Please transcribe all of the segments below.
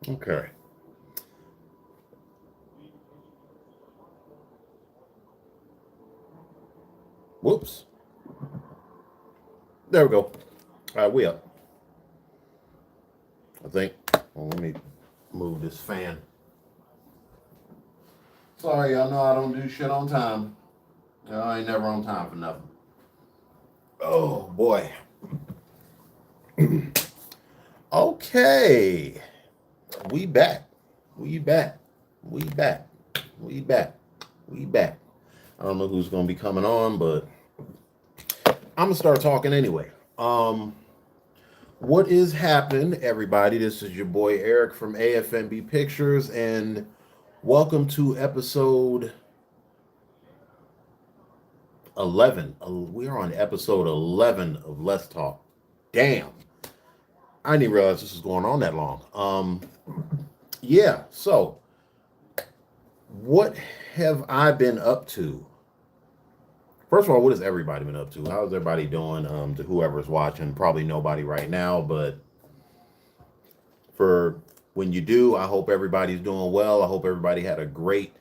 Okay. Whoops. There we go. All right, we up. I think. Well, let me move this fan. Sorry, y'all know I don't do shit on time. I ain't never on time for nothing. Oh boy. Okay. We back. We back. We back. We back. We back. I don't know who's gonna be coming on, but I'm gonna start talking anyway. What is happening, everybody? This is your boy Eric from AFNB Pictures, and welcome to episode 11. We are on episode 11 of Let's Talk. Damn, I didn't even realize this was going on that long. Yeah. So, what have I been up to? First of all, what has everybody been up to? How's everybody doing? To whoever's watching, probably nobody right now, but for when you do, I hope everybody's doing well. I hope everybody had a great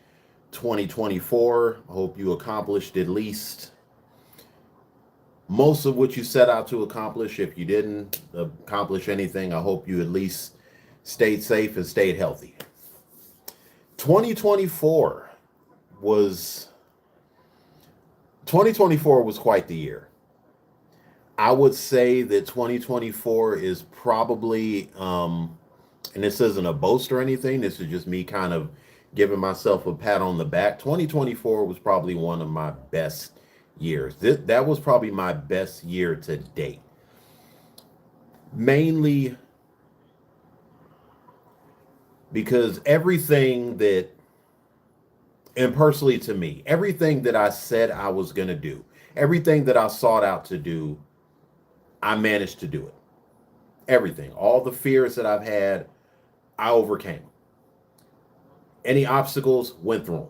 2024. I hope you accomplished at least most of what you set out to accomplish. If you didn't accomplish anything, I hope you at least stayed safe and stayed healthy. 2024 was 2024 was quite the year. I would say that 2024 is probably and this isn't a boast or anything. This is just me kind of giving myself a pat on the back. 2024 was probably one of my best years. That was probably my best year to date. Mainly because everything that, and personally to me, everything that I said I was going to do, everything that I sought out to do, I managed to do it. Everything, all the fears that I've had, I overcame. Any obstacles, went through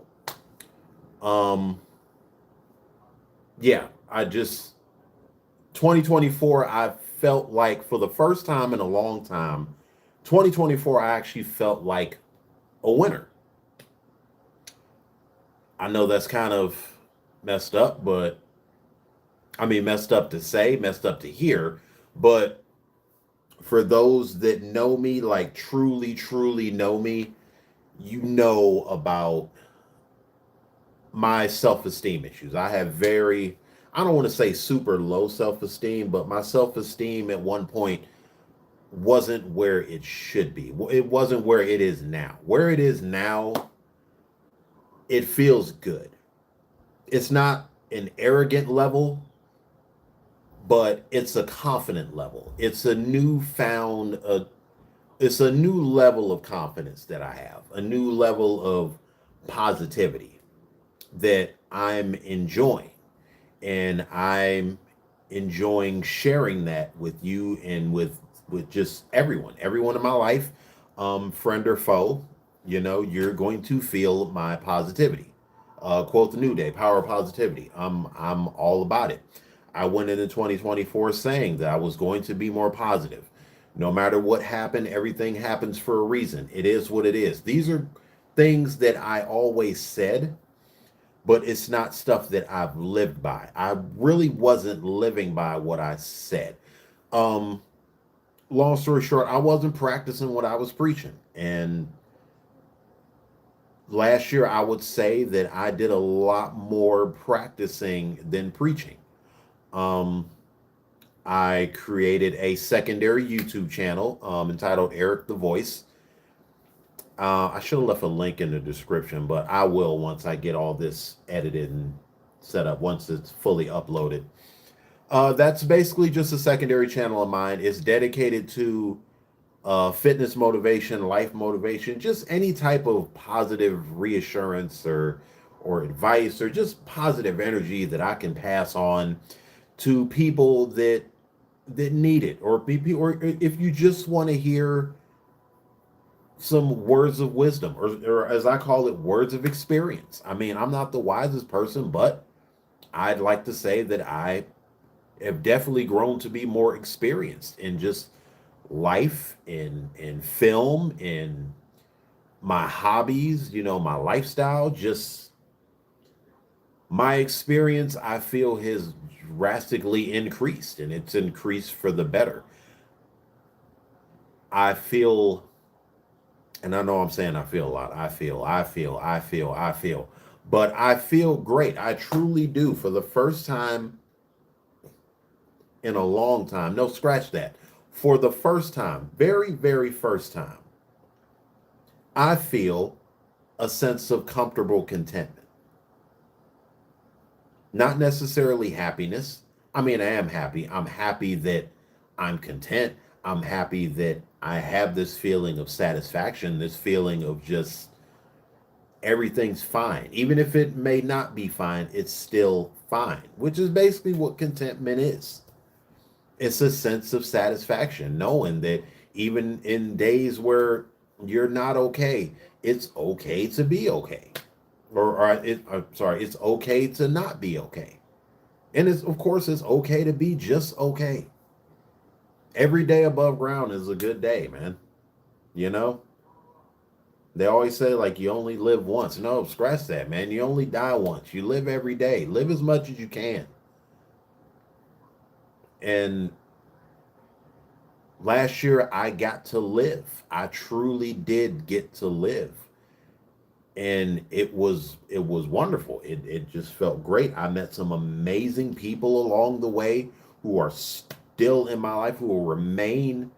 them. Yeah, I just 2024. I felt like for the first time in a long time, 2024. I actually felt like a winner. I know that's kind of messed up, but I mean, messed up to say, messed up to hear, but for those that know me, like truly, truly know me, you know about my self esteem issues. I have very, I don't want to say super low self esteem, but my self esteem at one point wasn't where it should be. It wasn't where it is now. Where it is now, it feels good. It's not an arrogant level, but it's a confident level. It's a newfound, it's a new level of confidence that I have, a new level of positivity that I'm enjoying. And I'm enjoying sharing that with you and with just everyone in my life, friend or foe. You know, you're going to feel my positivity. Quote the New Day, power of positivity. I'm all about it. I went into 2024 saying that I was going to be more positive. No matter what happened, everything happens for a reason. It is what it is. These are things that I always said, but it's not stuff that I've lived by. I really wasn't living by what I said. Um, Long story short, I wasn't practicing what I was preaching. And last year, I would say that I did a lot more practicing than preaching. Um, I created a secondary YouTube channel entitled Eric the Voice. I should have left a link in the description, but I will once I get all this edited and set up, once it's fully uploaded. That's basically just a secondary channel of mine. It's dedicated to fitness motivation, life motivation, just any type of positive reassurance or advice or just positive energy that I can pass on to people that need it, or people, or if you just want to hear some words of wisdom, or as I call it, words of experience. I mean, I'm not the wisest person, but I'd like to say that I have definitely grown to be more experienced in just life, in film, in my hobbies, my lifestyle, just my experience, I feel has drastically increased, and it's increased for the better. I feel, and I know I'm saying I feel a lot. I feel, but I feel great. I truly do. For the first time in a long time, no, scratch that. For the first time, very, very first time, I feel a sense of comfortable contentment. Not necessarily happiness. I mean, I am happy. I'm happy that I'm content. I'm happy that I have this feeling of satisfaction, this feeling of just everything's fine. Even if it may not be fine, it's still fine, which is basically what contentment is. It's a sense of satisfaction, knowing that even in days where you're not okay, it's okay to be okay. Sorry, it's okay to not be okay. And it's, of course, it's okay to be just okay. Every day above ground is a good day, man. You know, they always say, like, you only live once. No, scratch that, man. You only die once. You live every day. Live as much as you can. And last year, I got to live. I truly did get to live. And it was wonderful. It just felt great. I met some amazing people along the way who are still in my life, who will remain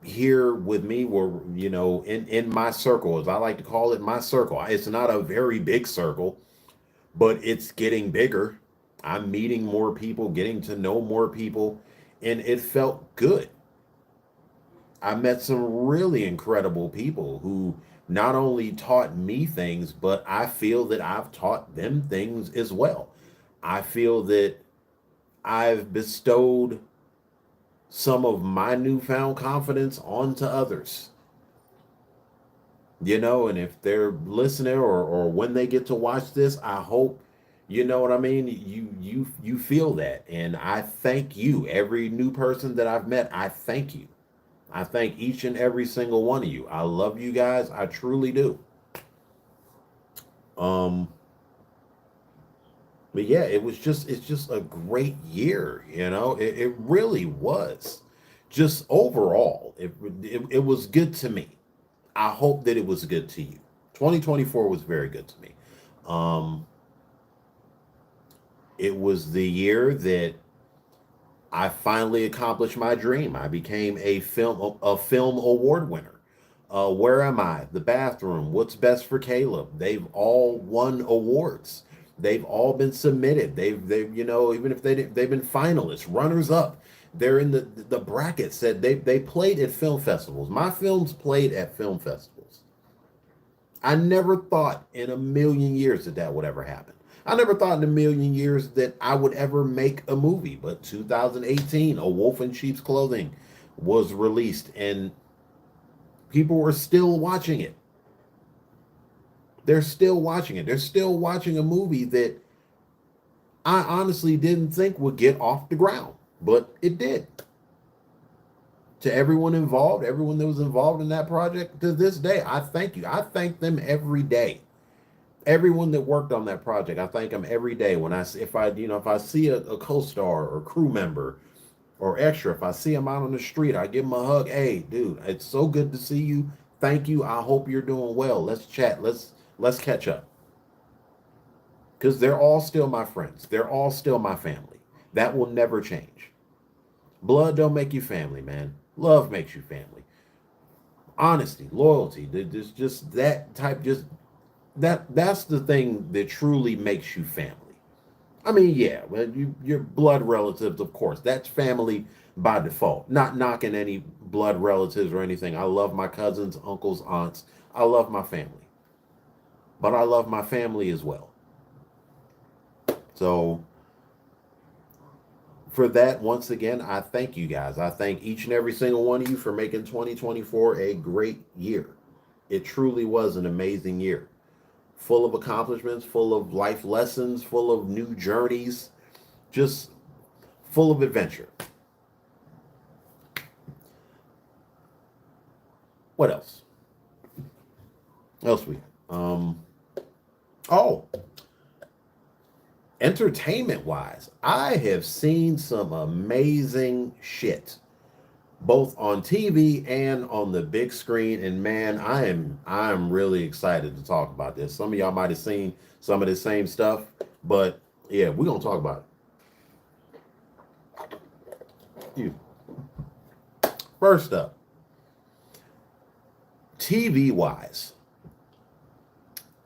here with me, were, in my circle, as I like to call it, my circle. It's not a very big circle, but it's getting bigger. I'm meeting more people, getting to know more people, and it felt good. I met some really incredible people who not only taught me things, but I feel that I've taught them things as well. I feel that I've bestowed some of my newfound confidence onto others. And if they're listening, or when they get to watch this, I hope, you know what I mean, you feel that. And I thank you, every new person that I've met. I thank you. I thank each and every single one of you. I love you guys. I truly do. Um, but yeah, it's just a great year. It really was. Just overall, it was good to me. I hope that it was good to you. 2024 was very good to me. Um, it was the year that I finally accomplished my dream. I became a film award winner. Where Am I? The Bathroom. What's Best for Caleb? They've all won awards. They've all been submitted. They've even if they've been finalists, runners up. They're in the brackets that they played at film festivals. My films played at film festivals. I never thought in a million years that that would ever happen. I never thought in a million years that I would ever make a movie. But 2018, A Wolf in Sheep's Clothing was released, and people were still watching it. They're still watching it. They're still watching a movie that I honestly didn't think would get off the ground, but it did. To everyone involved, everyone that was involved in that project, to this day, I thank you. I thank them every day. Everyone that worked on that project, I thank them every day. When I if I if I see a co-star or crew member or extra, if I see them out on the street, I give them a hug. Hey, dude, it's so good to see you. Thank you. I hope you're doing well. Let's chat. Let's catch up, because they're all still my friends. They're all still my family. That will never change. Blood don't make you family, man. Love makes you family. Honesty, loyalty, just that type. Just that's the thing that truly makes you family. I mean, yeah, well, your blood relatives, of course, that's family by default. Not knocking any blood relatives or anything. I love my cousins, uncles, aunts. I love my family, but I love my family as well. So for that, once again, I thank you guys. I thank each and every single one of you for making 2024 a great year. It truly was an amazing year, full of accomplishments, full of life lessons, full of new journeys, just full of adventure. What else? Else we oh, entertainment wise, I have seen some amazing shit both on TV and on the big screen. And man, I am really excited to talk about this. Some of y'all might have seen some of the same stuff, but yeah, we're gonna talk about it. You first up, TV wise,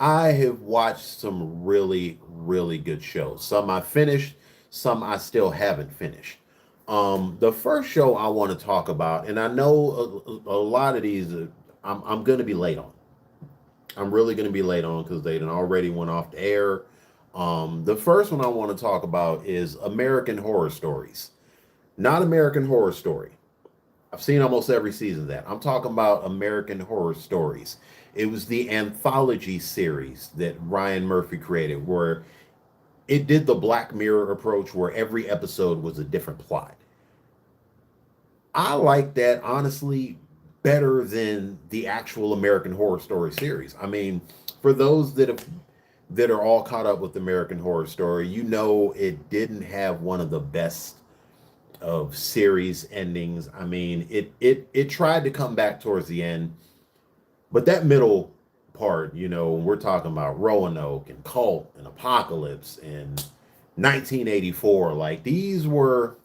I have watched some really, really good shows. Some I finished, some I still haven't finished. The first show I want to talk about, and I know a lot of these, I'm going to be late on. I'm really going to be late on because they done already went off the air. The first one I want to talk about is American Horror Stories, not American Horror Story. I've seen almost every season of that. I'm talking about American Horror Stories. It was the anthology series that Ryan Murphy created, where it did the Black Mirror approach, where every episode was a different plot. I like that, honestly, better than the actual American Horror Story series. I mean, for those that are all caught up with American Horror Story, you know it didn't have one of the best of series endings. I mean, it tried to come back towards the end, but that middle part, we're talking about Roanoke and Cult and Apocalypse and 1984. Like they were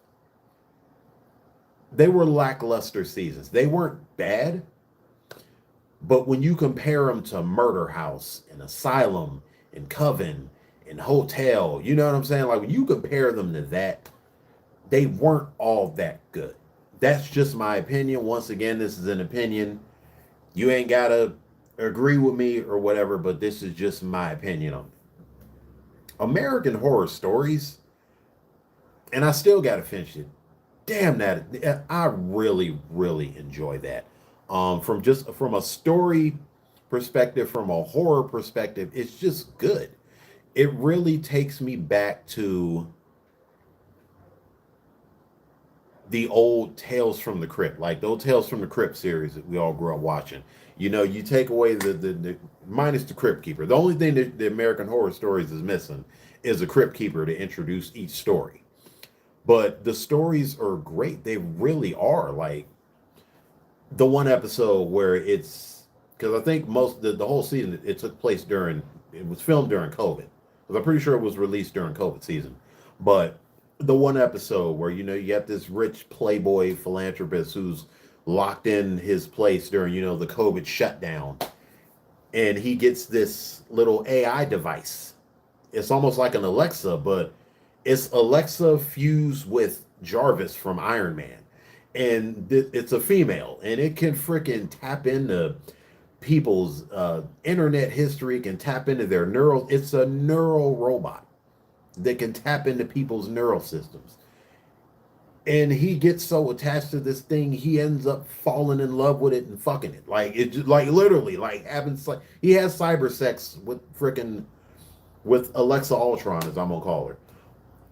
lackluster seasons. They weren't bad, but when you compare them to Murder House and Asylum and Coven and Hotel, you know what I'm saying? Like when you compare them to that, they weren't all that good. That's just my opinion. Once again, this is an opinion. You ain't gotta agree with me or whatever, but this is just my opinion on it. American Horror Stories, and I still gotta finish it. Damn that! I really, really enjoy that. From a story perspective, from a horror perspective, it's just good. It really takes me back to the old Tales from the Crypt, like the old Tales from the Crypt series that we all grew up watching. You take away the minus the Crypt Keeper. The only thing that the American Horror Stories is missing is a Crypt Keeper to introduce each story. But the stories are great. They really are. Like the one episode where it's because I think most the whole season it took place it was filmed during COVID. Because I'm pretty sure it was released during COVID season. But the one episode where you have this rich playboy philanthropist who's locked in his place during the COVID shutdown, and he gets this little AI device. It's almost like an Alexa, but it's Alexa fused with Jarvis from Iron Man, and it's a female, and it can freaking tap into people's internet history, can tap into their neural. It's a neural robot that can tap into people's neural systems. And he gets so attached to this thing, he ends up falling in love with it and fucking it. Like it just like literally like having he has cyber sex with Alexa Ultron, as I'm gonna call her.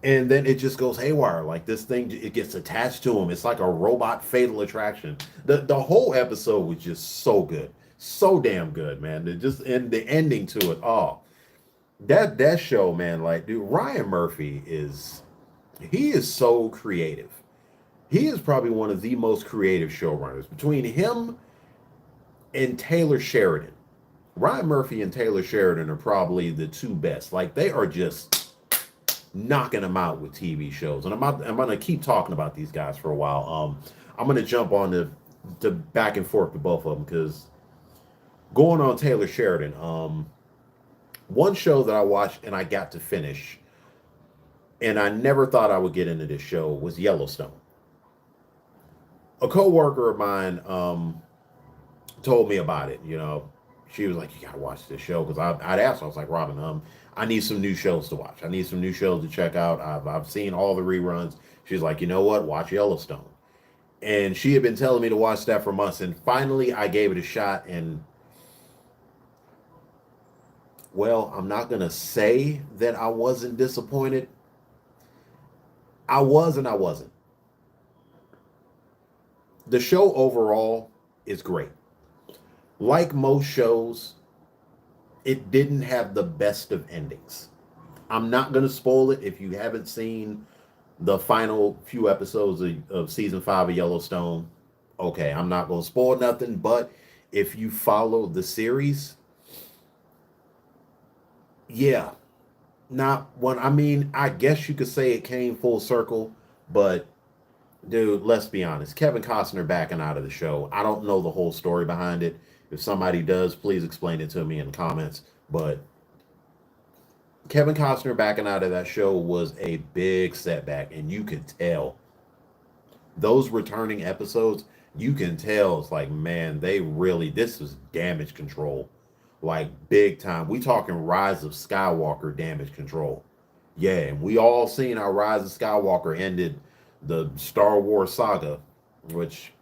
And then it just goes haywire. Like this thing, it gets attached to him. It's like a robot fatal attraction. The whole episode was just so good, so damn good, man. And the ending to it, oh, that show, man. Like, dude, Ryan Murphy he is so creative. He is probably one of the most creative showrunners. Between him and Taylor Sheridan, Ryan Murphy and Taylor Sheridan are probably the two best. Like they are just knocking them out with TV shows. And I'm gonna keep talking about these guys for a while. I'm gonna jump on the back and forth to both of them because going on Taylor Sheridan. One show that I watched and I got to finish, and I never thought I would get into this show was Yellowstone. A coworker of mine told me about it. She was like, "You gotta watch this show," because I'd asked her. I was like, "Robin, I need some new shows to watch. I need some new shows to check out. I've seen all the reruns." She's like, "You know what? Watch Yellowstone." And she had been telling me to watch that for months, and finally I gave it a shot. And well, I'm not gonna say that I wasn't disappointed. I was and I wasn't. The show overall is great. Like most shows, it didn't have the best of endings. I'm not going to spoil it if you haven't seen the final few episodes of season 5 of Yellowstone. Okay, I'm not going to spoil nothing, but if you follow the series, yeah, not one. I mean, I guess you could say it came full circle, but dude, let's be honest. Kevin Costner backing out of the show. I don't know the whole story behind it. If somebody does, please explain it to me in the comments. But Kevin Costner backing out of that show was a big setback, and you could tell those returning episodes. You can tell it's like, man, they really this was damage control, like big time. We talking Rise of Skywalker damage control. Yeah, and we all seen how Rise of Skywalker ended the Star Wars saga, which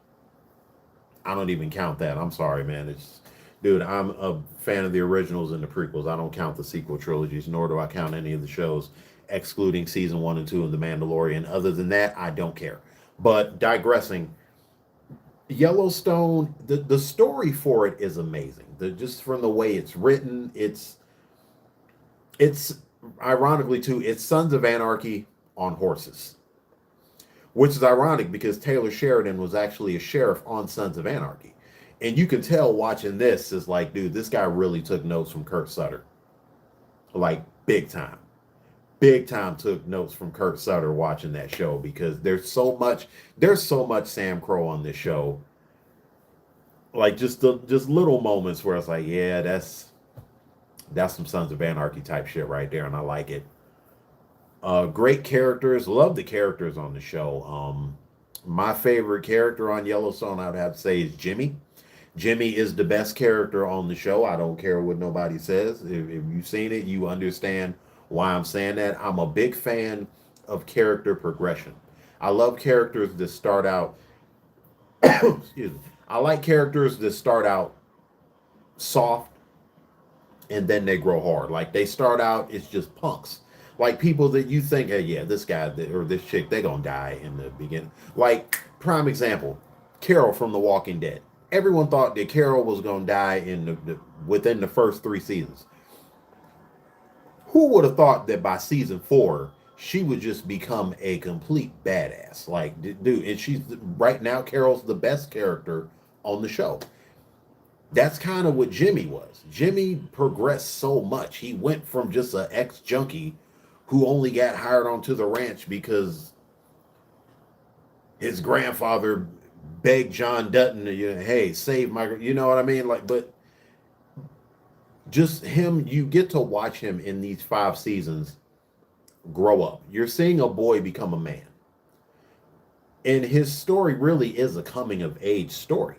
I don't even count that. I'm sorry, man. It's dude, I'm a fan of the originals and the prequels. I don't count the sequel trilogies, nor do I count any of the shows, excluding season 1 and 2 of The Mandalorian. Other than that, I don't care. But digressing, Yellowstone, the story for it is amazing. Just from the way it's written, it's ironically too, it's Sons of Anarchy on horses, which is ironic because Taylor Sheridan was actually a sheriff on Sons of Anarchy. And you can tell watching this is like, dude, this guy really took notes from Kurt Sutter. Like big time. Big time took notes from Kurt Sutter watching that show because there's so much Sam Crow on this show. Like just little moments where it's like, yeah, that's some Sons of Anarchy type shit right there, and I like it. Great characters. Love the characters on the show. My favorite character on Yellowstone, I would have to say, is Jimmy. Jimmy is the best character on the show. I don't care what nobody says. If you've seen it, you understand why I'm saying that. I'm a big fan of character progression. I love characters that start out. Excuse me. I like characters that start out soft and then they grow hard. Like they start out, it's just punks. Like people that you think, hey, yeah, this guy or this chick, they gonna die in the beginning. Like prime example, Carol from The Walking Dead. Everyone thought that Carol was gonna die in within the first 3 seasons. Who would have thought that by season 4 she would just become a complete badass? Like, dude, and she's right now. Carol's the best character on the show. That's kind of what Jimmy was. Jimmy progressed so much. He went from just an ex junkie who only got hired onto the ranch because his grandfather begged John Dutton to, hey, save my, you know what I mean? Like, but just him, you get to watch him in these 5 seasons grow up. You're seeing a boy become a man. And his story really is a coming of age story.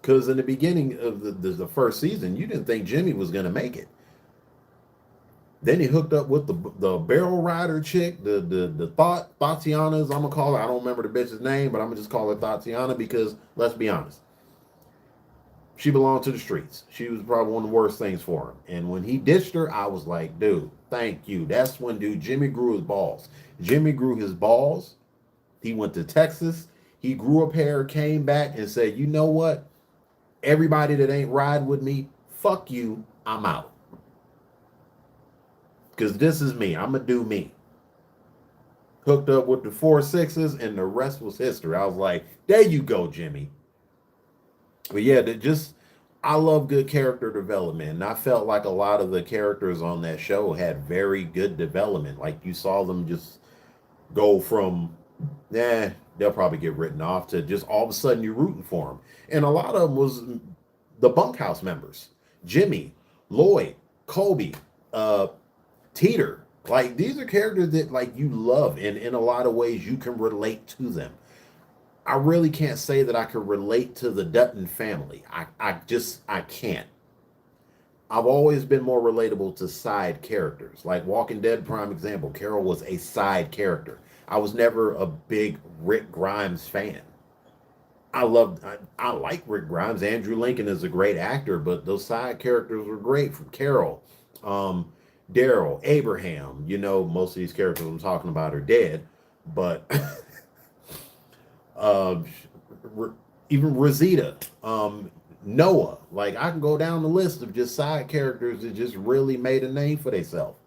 Because in the beginning of the first season, you didn't think Jimmy was going to make it. Then he hooked up with the barrel rider chick, the Tatiana, as I'm going to call her. I don't remember the bitch's name, but I'm going to just call her Tatiana because, let's be honest, she belonged to the streets. She was probably one of the worst things for him. And when he ditched her, I was like, dude, thank you. That's when, dude, Jimmy grew his balls. Jimmy grew his balls. He went to Texas. He grew a pair, came back and said, you know what? Everybody that ain't ride with me, fuck you, I'm out. Because this is me. I'm going to do me. Hooked up with the 4 6s, and the rest was history. I was like, there you go, Jimmy. But yeah, I love good character development. And I felt like a lot of the characters on that show had very good development. Like you saw them just go from, they'll probably get written off to just all of a sudden you're rooting for them. And a lot of them was the bunkhouse members. Jimmy, Lloyd, Colby, Teeter. Like these are characters that like you love, and in a lot of ways you can relate to them. I really can't say that I could relate to the Dutton family. I can't. I've always been more relatable to side characters. Like Walking Dead, prime example. Carol was a side character. I was never a big Rick Grimes fan. I like Rick Grimes. Andrew Lincoln is a great actor, but those side characters were great. From Carol, Daryl, Abraham. Most of these characters I'm talking about are dead, but uh, even Rosita, Noah. Like, I can go down the list of just side characters that just really made a name for themselves.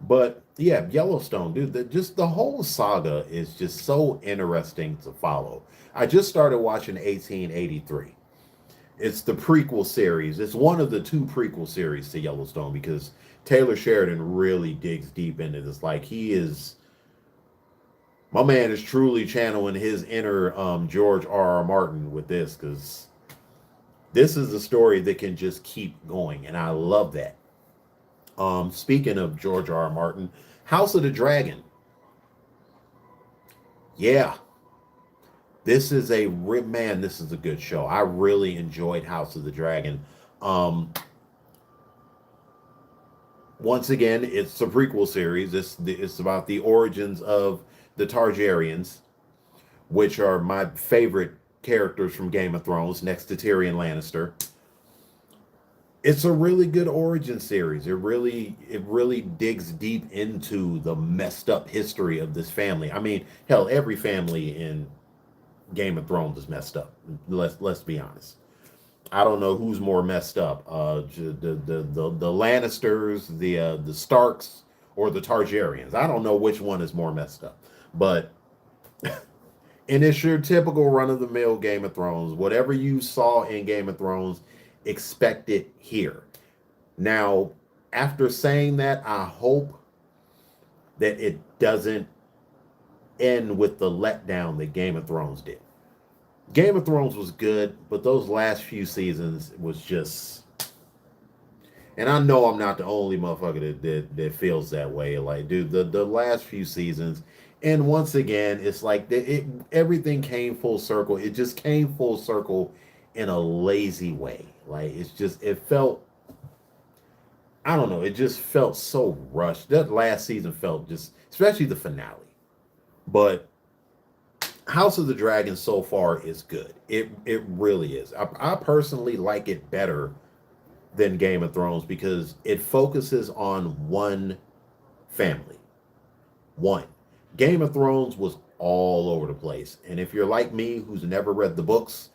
But yeah, Yellowstone, dude, just the whole saga is just so interesting to follow. I just started watching 1883. It's the prequel series. It's one of the two prequel series to Yellowstone because Taylor Sheridan really digs deep into this. Like, my man is truly channeling his inner George R. R. Martin with this, because this is a story that can just keep going, and I love that. Speaking of George R. R. Martin, House of the Dragon. Yeah, this is man. This is a good show. I really enjoyed House of the Dragon. Um, Once again, it's a prequel series. It's about the origins of the Targaryens, which are my favorite characters from Game of Thrones, next to Tyrion Lannister. It's a really good origin series. It really digs deep into the messed up history of this family. I mean, hell, every family in Game of Thrones is messed up. Let's be honest. I don't know who's more messed up. The Lannisters, the Starks, or the Targaryens. I don't know which one is more messed up. But and it's your typical run of the mill Game of Thrones. Whatever you saw in Game of Thrones, expect it here. Now, after saying that, I hope that it doesn't end with the letdown that Game of Thrones did. Game of Thrones was good, but those last few seasons was just. And I know I'm not the only motherfucker that feels that way. Like, dude, the last few seasons, and once again, it's like everything came full circle. It just came full circle in a lazy way. Like, it felt. I don't know. It just felt so rushed. That last season felt just, especially the finale. But House of the Dragon so far is good. It really is. I personally like it better than Game of Thrones because it focuses on one family. One. Game of Thrones was all over the place. And if you're like me who's never read the books,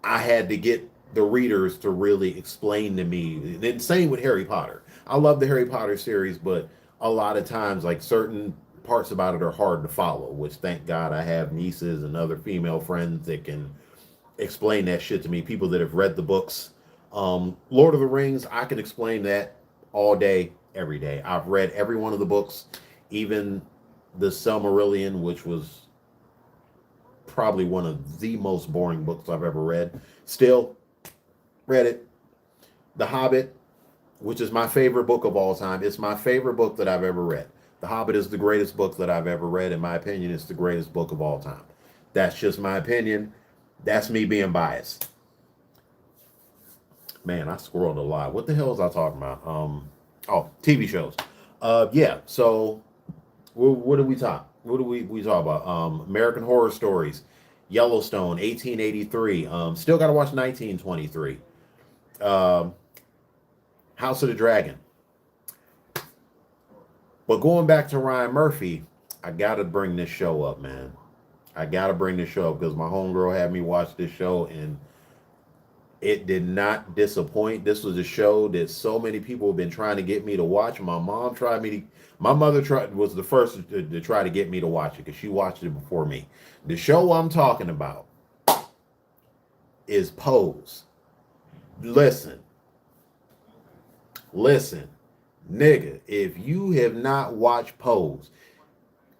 I had to get the readers to really explain to me. And then same with Harry Potter. I love the Harry Potter series, but a lot of times, like, certain parts about it are hard to follow, which thank God I have nieces and other female friends that can explain that shit to me. People that have read the books. Lord of the Rings, I can explain that all day, every day. I've read every one of the books, even the Silmarillion, which was probably one of the most boring books I've ever read. Still read it. The Hobbit, which is my favorite book of all time. It's my favorite book that I've ever read. The Hobbit is the greatest book that I've ever read. In my opinion, it's the greatest book of all time. That's just my opinion. That's me being biased. Man, I squirreled a lot. What the hell was I talking about? TV shows. Yeah. So, what do we talk? What do we talk about? American Horror Stories, Yellowstone, 1883. Still got to watch 1923. Um, House of the Dragon. But going back to Ryan Murphy, I gotta bring this show up, man. I gotta bring this show up because my homegirl had me watch this show and it did not disappoint. This was a show that so many people have been trying to get me to watch. My mother was the first to try to get me to watch it because she watched it before me. The show I'm talking about is Pose. Listen, nigga, if you have not watched Pose,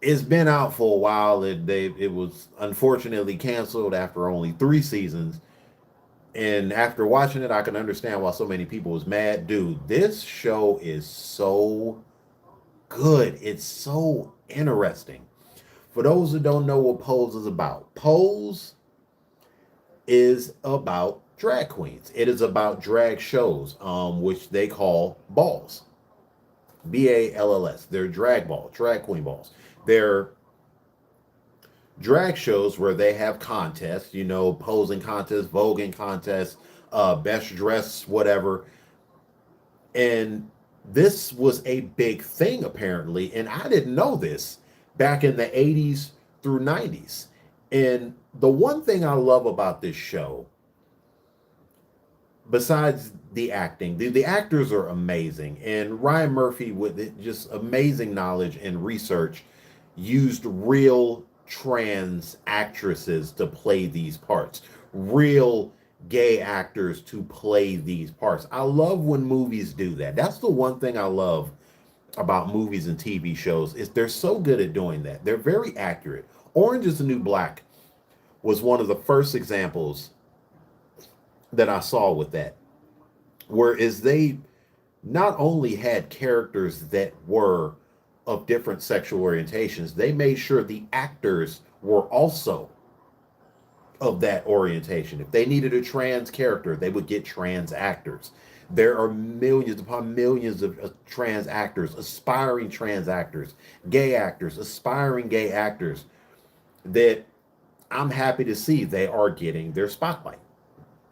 it's been out for a while. It was unfortunately canceled after only 3 seasons. And after watching it, I can understand why so many people was mad. Dude, this show is so good. It's so interesting. For those who don't know what Pose is about, Pose is about drag queens. It is about drag shows, which they call balls. BALLS. They're drag queen balls. They're drag shows where they have contests, posing contests, voguing contests, best dress, whatever. And this was a big thing apparently, and I didn't know this back in the 80s through 90s. And the one thing I love about this show, besides the acting, the actors are amazing. And Ryan Murphy, with just amazing knowledge and research, used real trans actresses to play these parts, real gay actors to play these parts. I love when movies do that. That's the one thing I love about movies and TV shows is they're so good at doing that. They're very accurate. Orange is the New Black was one of the first examples that I saw with that. Whereas they not only had characters that were of different sexual orientations, they made sure the actors were also of that orientation. If they needed a trans character, they would get trans actors. There are millions upon millions of trans actors, aspiring trans actors, aspiring gay actors that I'm happy to see they are getting their spotlight.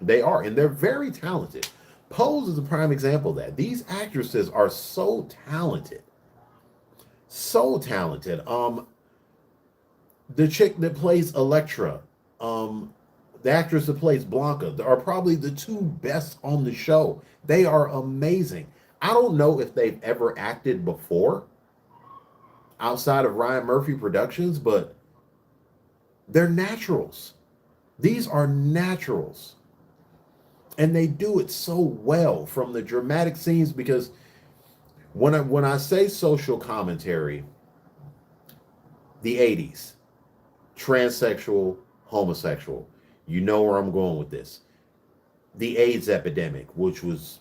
They are, and they're very talented. Pose is a prime example of that. These actresses are so talented. So talented. The chick that plays Electra, um, the actress that plays Blanca, are probably the two best on the show. They are amazing. I don't know if they've ever acted before outside of Ryan Murphy Productions, but they're naturals. These are naturals. And they do it so well from the dramatic scenes because when I say social commentary, the 80s, transsexual, homosexual, you know where I'm going with this. The AIDS epidemic, which was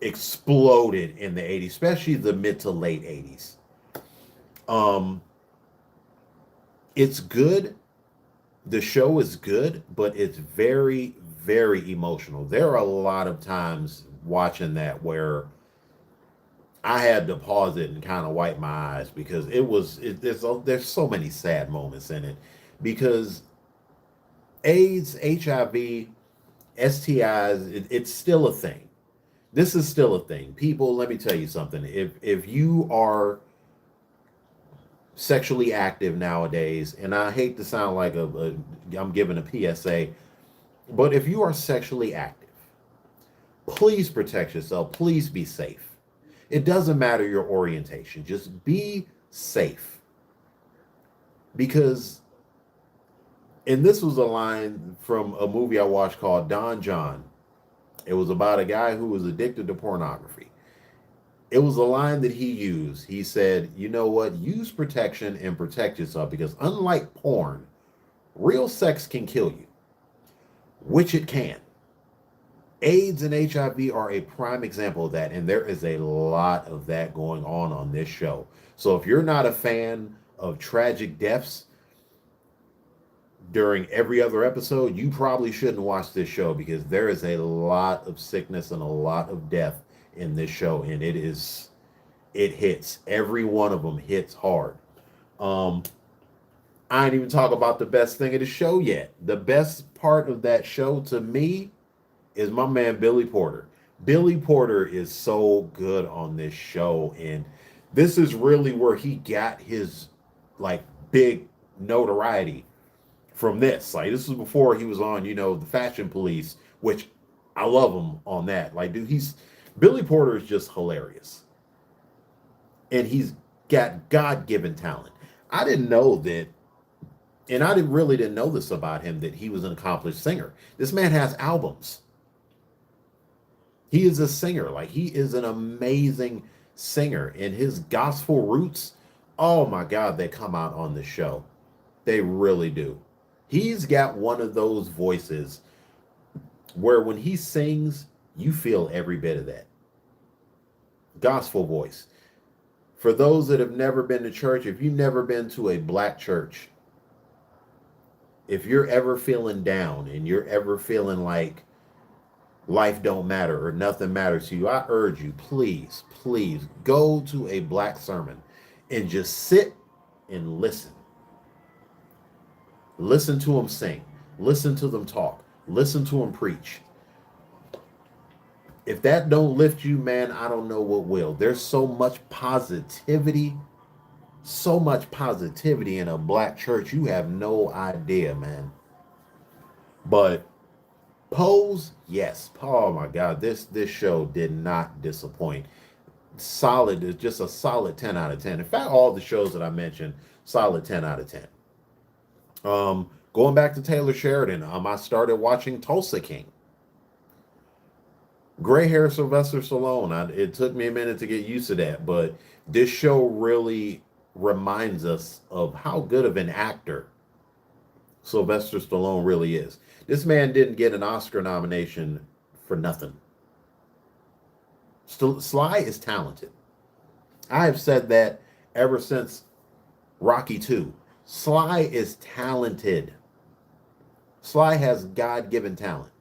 exploded in the 80s, especially the mid to late 80s. Um, it's good. The show is good, but it's very, very emotional. There are a lot of times watching that where I had to pause it and kind of wipe my eyes because there's so many sad moments in it because AIDS, HIV, STIs, it's still a thing. This is still a thing. People, let me tell you something. If you are sexually active nowadays, and I hate to sound like I'm giving a PSA, but if you are sexually active, please protect yourself. Please be safe. It doesn't matter your orientation. Just be safe. Because, and this was a line from a movie I watched called Don John. It was about a guy who was addicted to pornography. It was a line that he used. He said, you know what? Use protection and protect yourself because unlike porn, real sex can kill you, which it can. AIDS and HIV are a prime example of that, and there is a lot of that going on this show. So if you're not a fan of tragic deaths during every other episode, you probably shouldn't watch this show because there is a lot of sickness and a lot of death in this show, and it hits. Every one of them hits hard. Um, I ain't even talk about the best thing of the show yet. The best part of that show to me is my man Billy Porter. Billy Porter is so good on this show, and this is really where he got his like big notoriety from this. Like this was before he was on, the Fashion Police, which I love him on that. Like, dude, Billy Porter is just hilarious, and he's got God-given talent. I didn't know that, and I didn't know this about him that he was an accomplished singer. This man has albums. He is a singer. Like he is an amazing singer, and his gospel roots, oh my God, they come out on the show. They really do. He's got one of those voices where when he sings, you feel every bit of that. Gospel voice. For those that have never been to church, if you've never been to a black church, if you're ever feeling down and you're ever feeling like life don't matter or nothing matters to you, I urge you, please, please go to a black sermon and just sit and listen. Listen to them sing. Listen to them talk. Listen to them preach. If that don't lift you, man, I don't know what will. There's so much positivity, So much positivity in a black church, you have no idea, man. But Pose, yes. Oh my God, this show did not disappoint. Solid is just a solid 10 out of 10. In fact, all the shows that I mentioned, solid 10 out of 10. Going back to Taylor Sheridan, I started watching Tulsa King. Gray hair Sylvester Stallone. It took me a minute to get used to that, but this show really reminds us of how good of an actor Sylvester Stallone really is. This man didn't get an Oscar nomination for nothing. Sly is talented. I have said that ever since Rocky 2. Sly is talented. Sly has God given talent.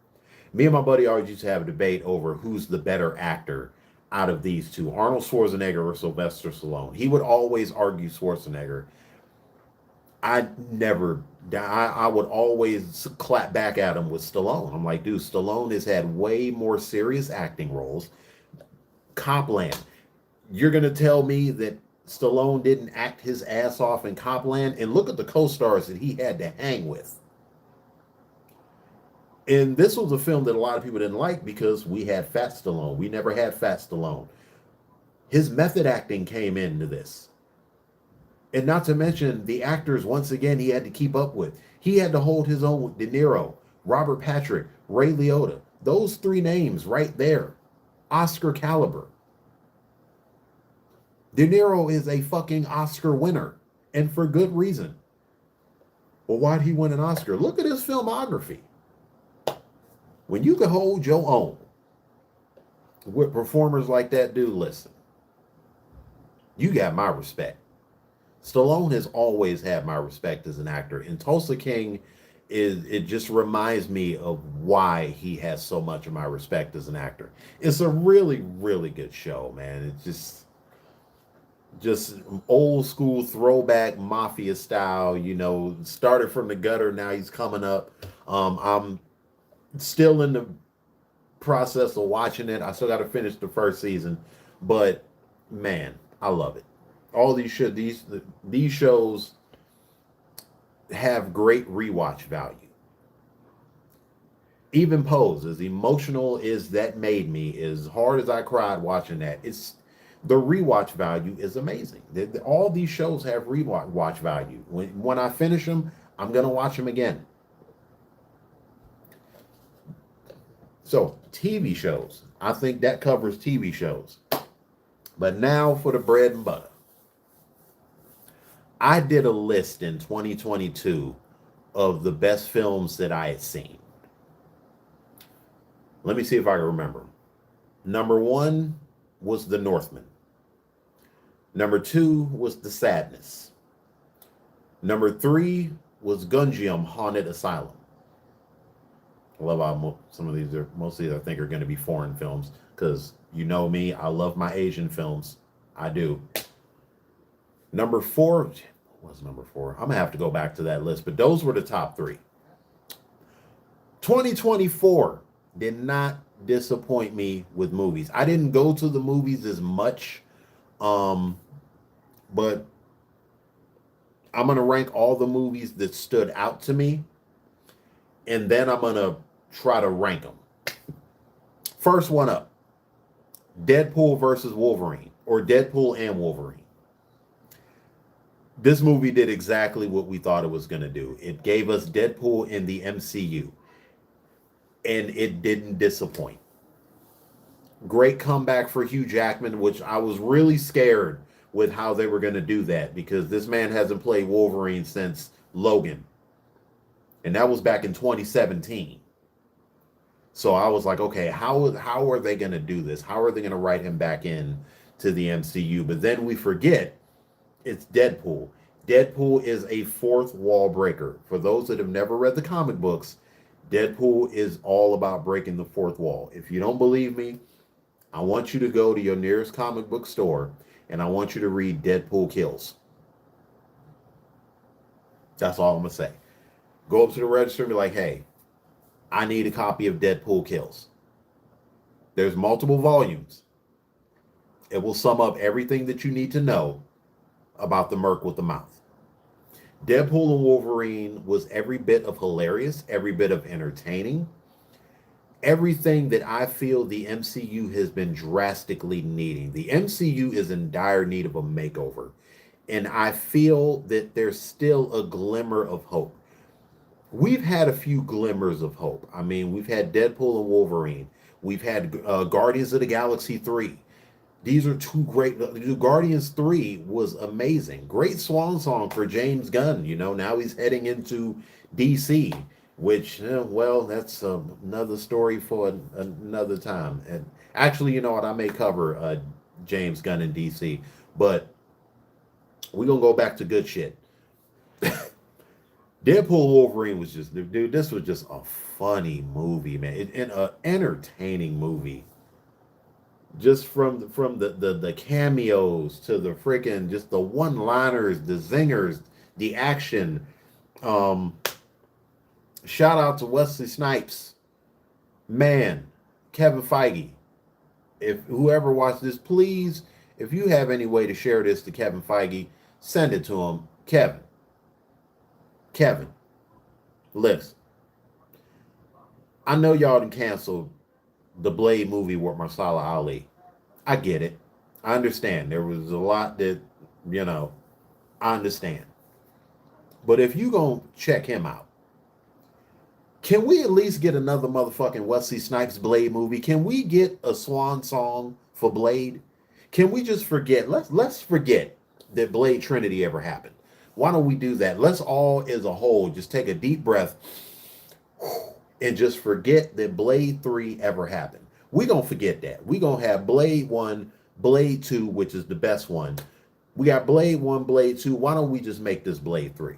Me and my buddy always used to have a debate over who's the better actor out of these two, Arnold Schwarzenegger or Sylvester Stallone. He would always argue Schwarzenegger. I would always clap back at him with Stallone. I'm like, dude, Stallone has had way more serious acting roles. Copland. You're going to tell me that Stallone didn't act his ass off in Copland? And look at the co-stars that he had to hang with. And this was a film that a lot of people didn't like because we had Fat Stallone. We never had Fat Stallone. His method acting came into this. And not to mention the actors, once again, he had to keep up with. He had to hold his own with De Niro, Robert Patrick, Ray Liotta. Those three names right there. Oscar caliber. De Niro is a fucking Oscar winner. And for good reason. Well, why'd he win an Oscar? Look at his filmography. When you can hold your own with performers like that dude, listen, you got my respect. Stallone has always had my respect as an actor. And Tulsa King it just reminds me of why he has so much of my respect as an actor. It's a really, really good show, man. It's just old school throwback mafia style, started from the gutter, now he's coming up. I'm still in the process of watching it. I still got to finish the first season, but man, I love it. All these shows have great rewatch value. Even Pose, as emotional as that made me, as hard as I cried watching that, the rewatch value is amazing. All these shows have rewatch value. When I finish them, I'm gonna watch them again. So, TV shows. I think that covers TV shows. But now for the bread and butter. I did a list in 2022 of the best films that I had seen. Let me see if I can remember. Number 1 was The Northman. Number 2 was The Sadness. Number 3 was Gunjiam Haunted Asylum. I love how some of these most of these I think are going to be foreign films because you know me, I love my Asian films. I do. Number 4, what was number 4? I'm going to have to go back to that list, but those were the top 3. 2024 did not disappoint me with movies. I didn't go to the movies as much, but I'm going to rank all the movies that stood out to me, and then I'm going to try to rank them. First one up, Deadpool versus Wolverine, or Deadpool and Wolverine. This movie did exactly what we thought it was going to do. It gave us Deadpool in the MCU, and it didn't disappoint. Great comeback for Hugh Jackman, which I was really scared with how they were going to do that because this man hasn't played Wolverine since Logan. And that was back in 2017. So I was like, okay, how are they going to do this? How are they going to write him back in to the MCU? But then we forget it's Deadpool. Deadpool is a fourth wall breaker. For those that have never read the comic books, Deadpool is all about breaking the fourth wall. If you don't believe me, I want you to go to your nearest comic book store and I want you to read Deadpool Kills. That's all I'm going to say. Go up to the register and be like, hey, I need a copy of Deadpool Kills. There's multiple volumes. It will sum up everything that you need to know about the Merc with the mouth. Deadpool and Wolverine was every bit of hilarious, every bit of entertaining, everything that I feel the MCU has been drastically needing. The MCU is in dire need of a makeover. And I feel that there's still a glimmer of hope. We've had a few glimmers of hope. I mean, we've had Deadpool and Wolverine. We've had Guardians of the Galaxy 3. These are two great. Guardians 3 was amazing. Great swan song for James Gunn. You know, now he's heading into DC, which, well, that's another story for another time. And actually, you know what? I may cover James Gunn in DC, but we're going to go back to good shit. Deadpool Wolverine was just, dude, this was just a funny movie, man. And an entertaining movie. Just from the cameos to the freaking just the one-liners, the zingers, the action. Um, Shout out to Wesley Snipes, man, Kevin Feige. If whoever watched this, please, if you have any way to share this to Kevin Feige, send it to him. Kevin, listen. I know y'all done canceled the Blade movie with Marsala Ali. I get it. I understand. There was a lot that, I understand. But if you gonna check him out, can we at least get another motherfucking Wesley Snipes Blade movie? Can we get a swan song for Blade? Can we just forget? Let's forget that Blade Trinity ever happened. Why don't we do that? Let's all as a whole just take a deep breath and just forget that Blade 3 ever happened. We're going to forget that. We're going to have Blade 1, Blade 2, which is the best one. We got Blade 1, Blade 2. Why don't we just make this Blade 3?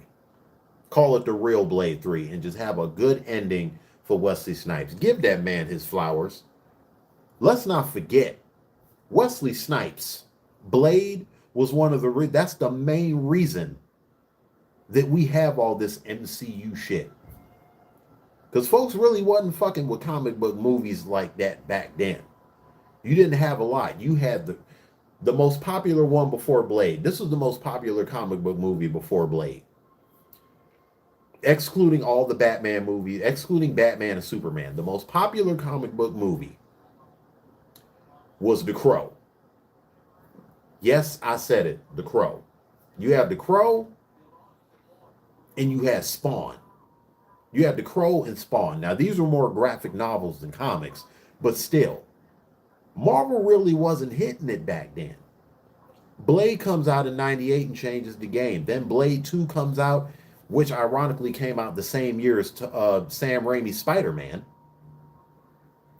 Call it the real Blade 3 and just have a good ending for Wesley Snipes. Give that man his flowers. Let's not forget, Wesley Snipes, Blade was one of the, that's the main reason that we have all this MCU shit. Because folks really wasn't fucking with comic book movies like that back then. You didn't have a lot. You had the most popular one before Blade. This was the most popular comic book movie before Blade. Excluding all the Batman movies, excluding Batman and Superman, the most popular comic book movie was The Crow. Yes, I said it, The Crow. You have The Crow and you had Spawn. You had The Crow and Spawn. Now, these were more graphic novels than comics, but still, Marvel really wasn't hitting it back then. Blade comes out in 98 and changes the game. Then Blade 2 comes out, which ironically came out the same year as Sam Raimi's Spider-Man.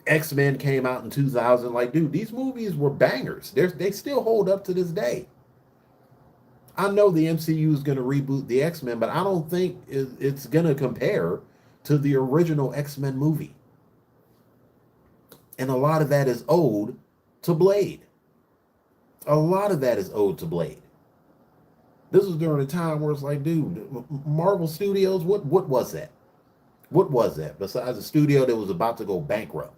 X-Men came out in 2000. Like, dude, these movies were bangers. They still hold up to this day. I know the MCU is going to reboot the X-Men, but I don't think it's going to compare to the original X-Men movie. And a lot of that is owed to Blade. A lot of that is owed to Blade. This was during a time where it's like, dude, Marvel Studios, what was that? What was that? Besides a studio that was about to go bankrupt.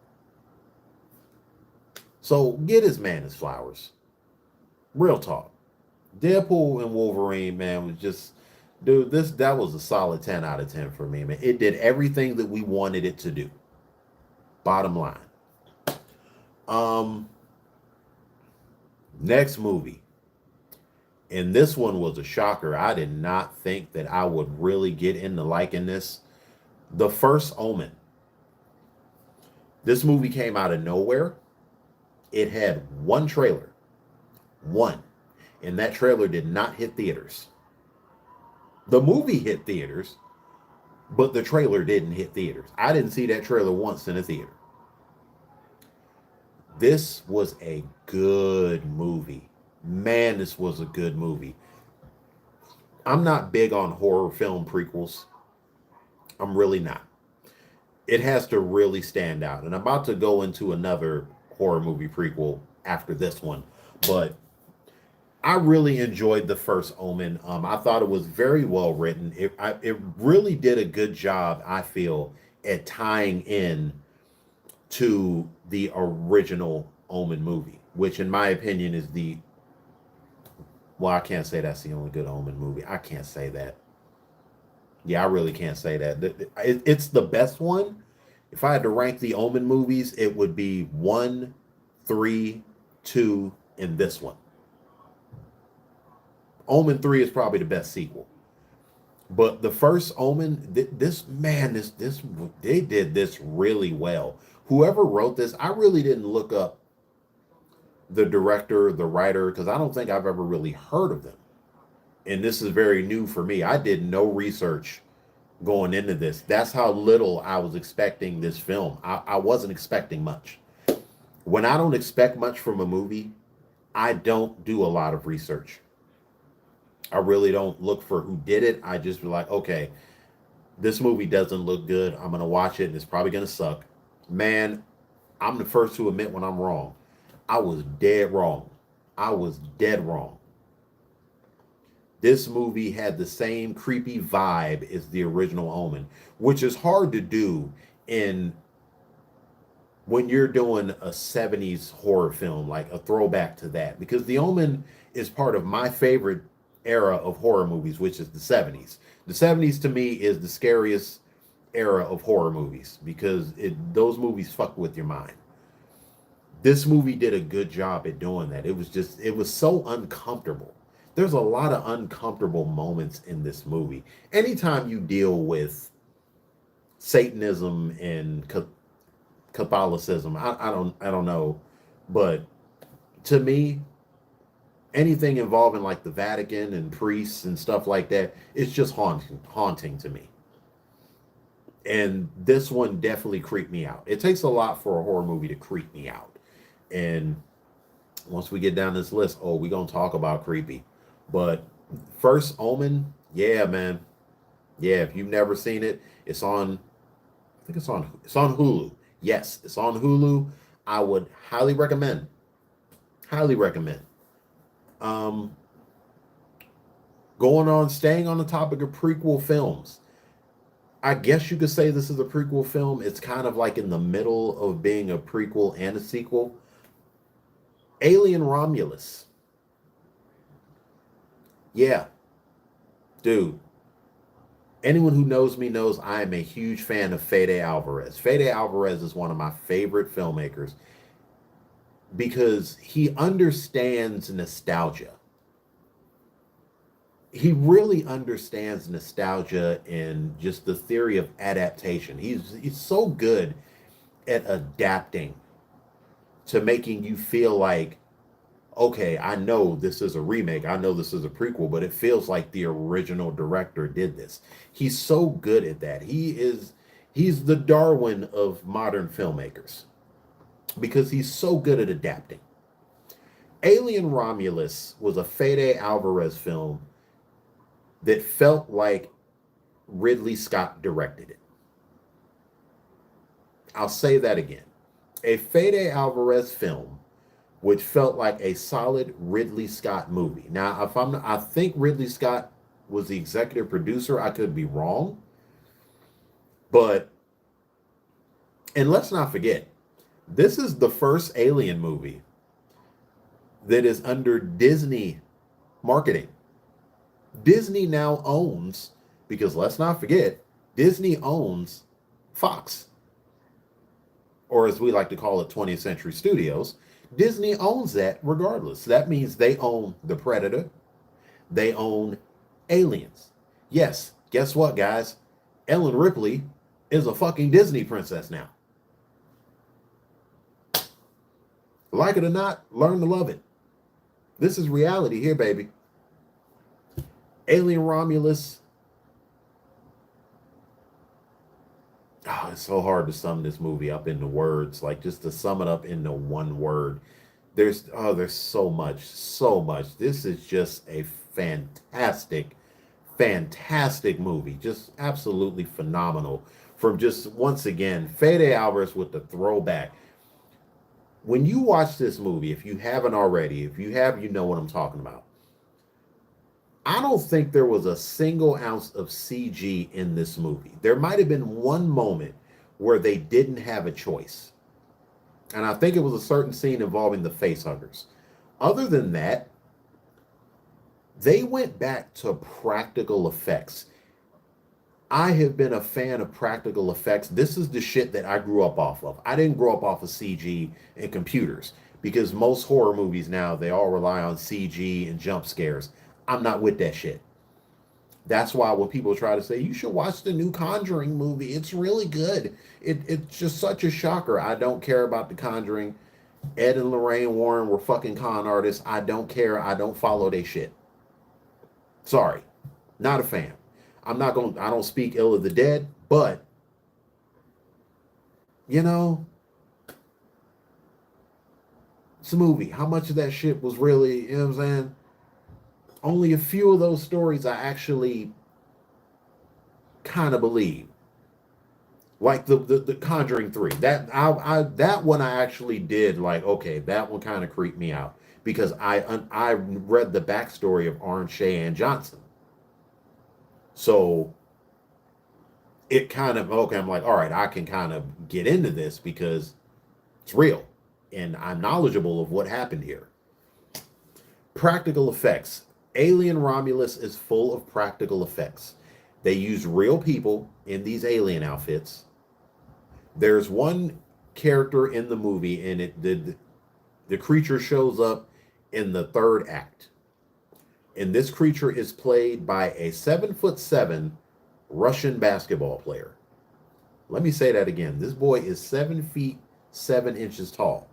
So get his man his flowers. Real talk. Deadpool and Wolverine, man, was just, dude, that was a solid 10 out of 10 for me, man. It did everything that we wanted it to do. Bottom line. Next movie. And this one was a shocker. I did not think that I would really get into liking this. The First Omen. This movie came out of nowhere. It had one trailer. One. And that trailer did not hit theaters. The movie hit theaters, but the trailer didn't hit theaters. I didn't see that trailer once in a theater. This was a good movie. Man, this was a good movie. I'm not big on horror film prequels. I'm really not. It has to really stand out. And I'm about to go into another horror movie prequel after this one. But I really enjoyed The First Omen. I thought it was very well written. It really did a good job, I feel, at tying in to the original Omen movie, which in my opinion is Well, I can't say that's the only good Omen movie. I can't say that. Yeah, I really can't say that. It's the best one. If I had to rank the Omen movies, it would be one, three, two, and this one. Omen 3 is probably the best sequel. But the first Omen, this man, this they did this really well. Whoever wrote this, I really didn't look up the director, the writer, because I don't think I've ever really heard of them. And this is very new for me. I did no research going into this. That's how little I was expecting this film. I wasn't expecting much. When I don't expect much from a movie, I don't do a lot of research. I really don't look for who did it. I just be like, okay, this movie doesn't look good. I'm gonna watch it and it's probably gonna suck. Man, I'm the first to admit when I'm wrong. I was dead wrong. I was dead wrong. This movie had the same creepy vibe as the original Omen, which is hard to do in when you're doing a 70s horror film, like a throwback to that, because The Omen is part of my favorite era of horror movies, which is the 70s. The 70s to me is the scariest era of horror movies because those movies fuck with your mind. This movie did a good job at doing that. It was so uncomfortable. There's a lot of uncomfortable moments in this movie. Anytime you deal with Satanism and Catholicism, I don't know, but to me, anything involving like the Vatican and priests and stuff like that, it's just haunting to me. And this one definitely creeped me out. It takes a lot for a horror movie to creep me out. And once we get down this list, oh, we're gonna talk about creepy. But first Omen, yeah, man. Yeah, if you've never seen it, it's on I think it's on Hulu. Yes, it's on Hulu. I would highly recommend. Highly recommend. Um Going on, staying on the topic of prequel films. I guess you could say this is a prequel film. It's kind of like in the middle of being a prequel and a sequel. Alien Romulus. Yeah, dude. Anyone who knows me knows I am a huge fan of Fede Alvarez. Fede Alvarez is one of my favorite filmmakers because he understands nostalgia. He really understands nostalgia and just the theory of adaptation. He's so good at adapting to making you feel like, okay, I know this is a remake, I know this is a prequel, but it feels like the original director did this. He's so good at that. He's the Darwin of modern filmmakers because he's so good at adapting. Alien Romulus was a Fede Alvarez film that felt like Ridley Scott directed it. I'll say that again. A Fede Alvarez film which felt like a solid Ridley Scott movie. Now, I think Ridley Scott was the executive producer. I could be wrong. But and let's not forget, this is the first Alien movie that is under Disney marketing. Disney now owns, because let's not forget, Disney owns Fox, or as we like to call it, 20th Century Studios. Disney owns that regardless. That means they own The Predator. They own Aliens. Yes, guess what, guys? Ellen Ripley is a fucking Disney princess now. Like it or not, learn to love it. This is reality here, baby. Alien Romulus. Oh, it's so hard to sum this movie up into words. Like just to sum it up into one word. There's so much, so much. This is just a fantastic, fantastic movie. Just absolutely phenomenal. From just once again, Fede Alvarez with the throwback. When you watch this movie, if you haven't already, if you have, you know what I'm talking about. I don't think there was a single ounce of CG in this movie. There might have been one moment where they didn't have a choice. And I think it was a certain scene involving the facehuggers. Other than that, They went back to practical effects. I have been a fan of practical effects. This is the shit that I grew up off of. I didn't grow up off of CG and computers because most horror movies now, they all rely on CG and jump scares. I'm not with that shit. That's why when people try to say, you should watch the new Conjuring movie, it's really good. It's just such a shocker. I don't care about the Conjuring. Ed and Lorraine Warren were fucking con artists. I don't care. I don't follow their shit. Sorry. Not a fan. I don't speak ill of the dead, but, you know, it's a movie. How much of that shit was really, you know what I'm saying? Only a few of those stories I actually kind of believe. Like the Conjuring 3. That one I actually did like, okay, that one kind of creeped me out because I read the backstory of Orange Cheyenne Johnson. So it kind of, okay, I'm like, all right, I can kind of get into this because it's real and I'm knowledgeable of what happened here. Practical effects. Alien Romulus is full of practical effects. They use real people in these alien outfits. There's one character in the movie, and the creature shows up in the third act. And this creature is played by a 7'7" Russian basketball player. Let me say that again. This boy is 7 feet 7 inches tall.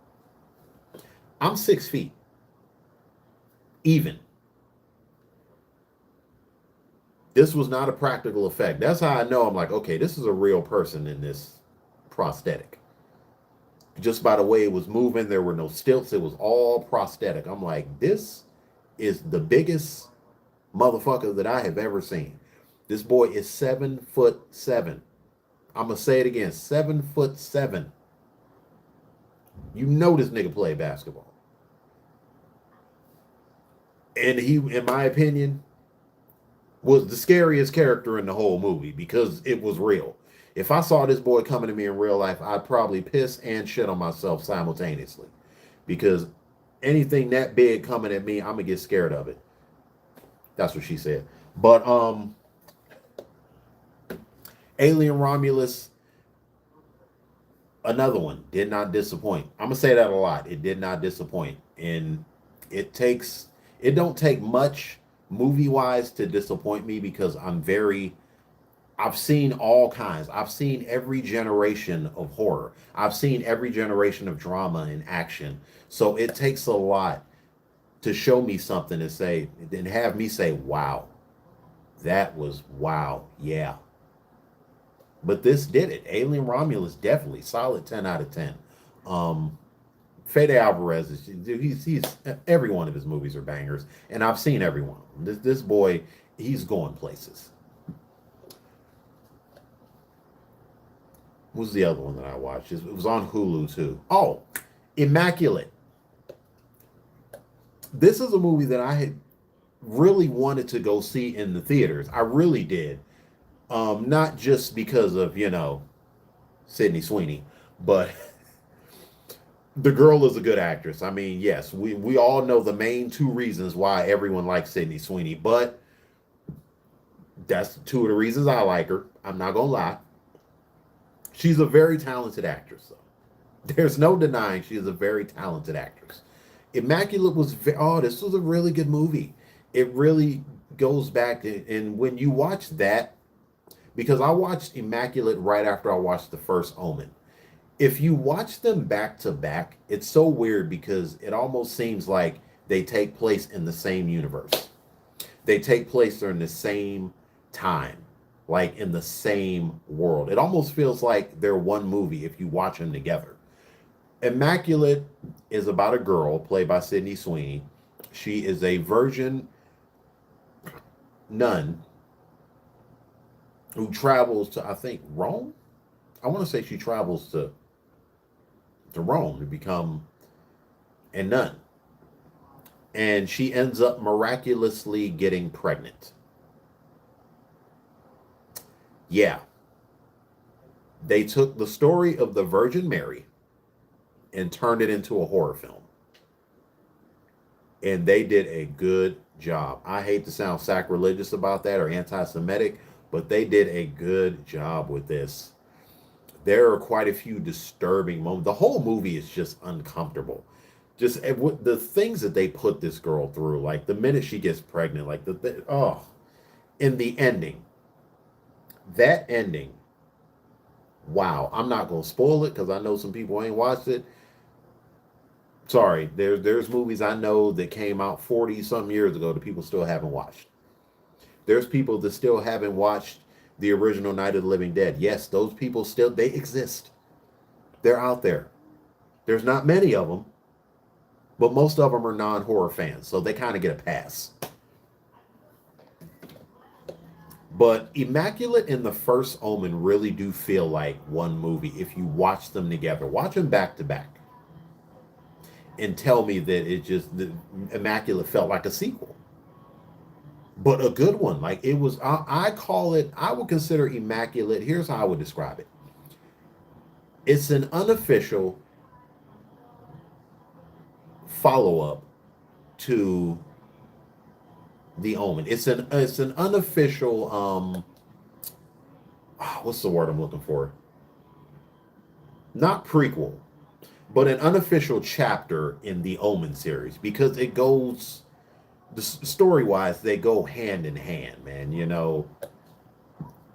I'm 6 feet. Even. This was not a practical effect. That's how I know I'm like, okay, this is a real person in this prosthetic. Just by the way it was moving, there were no stilts. It was all prosthetic. I'm like, this is the biggest motherfucker that I have ever seen. This boy is 7'7". I'm gonna say it again, 7'7". You know this nigga play basketball. And he, in my opinion, was the scariest character in the whole movie because it was real. If I saw this boy coming to me in real life, I'd probably piss and shit on myself simultaneously because anything that big coming at me, I'm gonna get scared of it. That's what she said. But Alien Romulus, another one, did not disappoint. I'm gonna say that a lot. It did not disappoint. And it don't take much movie wise to disappoint me because I've seen all kinds. I've seen every generation of horror. I've seen every generation of drama and action. So it takes a lot to show me something and say, and have me say, wow, that was wow, yeah. But this did it. Alien Romulus, definitely solid 10 out of 10. Fede Alvarez is, he's every one of his movies are bangers, and I've seen every one. This boy, he's going places. What was the other one that I watched? It was on Hulu too. Oh, Immaculate. This is a movie that I had really wanted to go see in the theaters. I really did. Not just because of, Sydney Sweeney, but the girl is a good actress. I mean, yes, we all know the main two reasons why everyone likes Sydney Sweeney, but that's two of the reasons I like her. I'm not gonna lie. She's a very talented actress, though. There's no denying she is a very talented actress. Immaculate was, this was a really good movie. It really goes back, and when you watch that, because I watched Immaculate right after I watched the first Omen. If you watch them back to back, it's so weird because it almost seems like they take place in the same universe. They take place during the same time, like in the same world. It almost feels like they're one movie if you watch them together. Immaculate is about a girl played by Sydney Sweeney. She is a virgin nun who travels to, I think, Rome. I want to say she travels to Rome to become a nun. And she ends up miraculously getting pregnant. Yeah. They took the story of the Virgin Mary and turned it into a horror film. And they did a good job. I hate to sound sacrilegious about that or anti-Semitic, but they did a good job with this. There are quite a few disturbing moments. The whole movie is just uncomfortable. Just the things that they put this girl through, like the minute she gets pregnant, like oh, in the ending, that ending. Wow, I'm not gonna spoil it because I know some people ain't watched it. Sorry, there's movies I know that came out 40 something years ago that people still haven't watched. There's people that still haven't watched the original Night of the Living Dead. Yes, those people still they exist. They're out there. There's not many of them, but most of them are non-horror fans, so they kind of get a pass. But Immaculate and The First Omen really do feel like one movie if you watch them together. Watch them back to back. And tell me that the Immaculate felt like a sequel. But a good one. Like it was I call it, I would consider Immaculate. Here's how I would describe it. It's an unofficial follow-up to The Omen. It's an unofficial what's the word I'm looking for? Not prequel, but an unofficial chapter in the Omen series because it goes the story wise they go hand in hand, man. You know,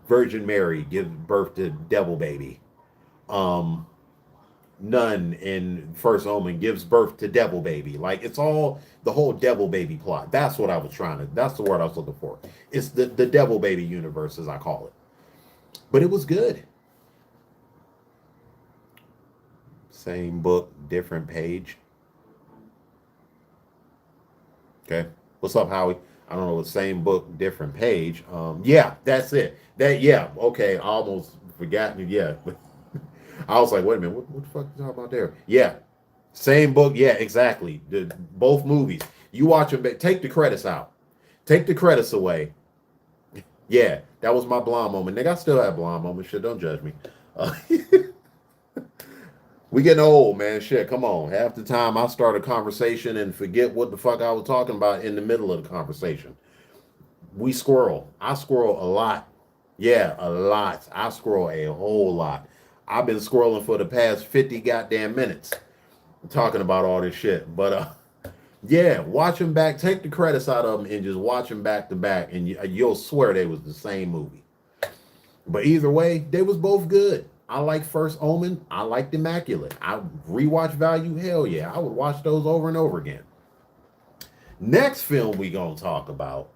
Virgin Mary gives birth to Devil Baby. Um, Nun in First Omen gives birth to Devil Baby. Like it's all the whole Devil Baby plot. That's what I was trying to. That's the word I was looking for. It's the Devil Baby universe, as I call it. But it was good. Same book, different page. Okay. What's up, Howie? I don't know. The same book, different page. Yeah, that's it. Yeah. Okay. I almost forgot. Yeah. I was like, wait a minute, what the fuck are you talking about there? Yeah, same book. Yeah, exactly. Both movies. You watch them. Take the credits out. Take the credits away. Yeah, that was my blonde moment. Nigga, I still have blonde moments. Shit, don't judge me. We getting old, man. Shit, come on. Half the time I start a conversation and forget what the fuck I was talking about in the middle of the conversation. We squirrel. I squirrel a lot. Yeah, a lot. I squirrel a whole lot. I've been scrolling for the past 50 goddamn minutes talking about all this shit. But yeah, watch them back. Take the credits out of them and just watch them back to back, and you'll swear they was the same movie. But either way, they was both good. I like First Omen. I liked Immaculate. I rewatch value. Hell yeah, I would watch those over and over again. Next film we gonna talk about,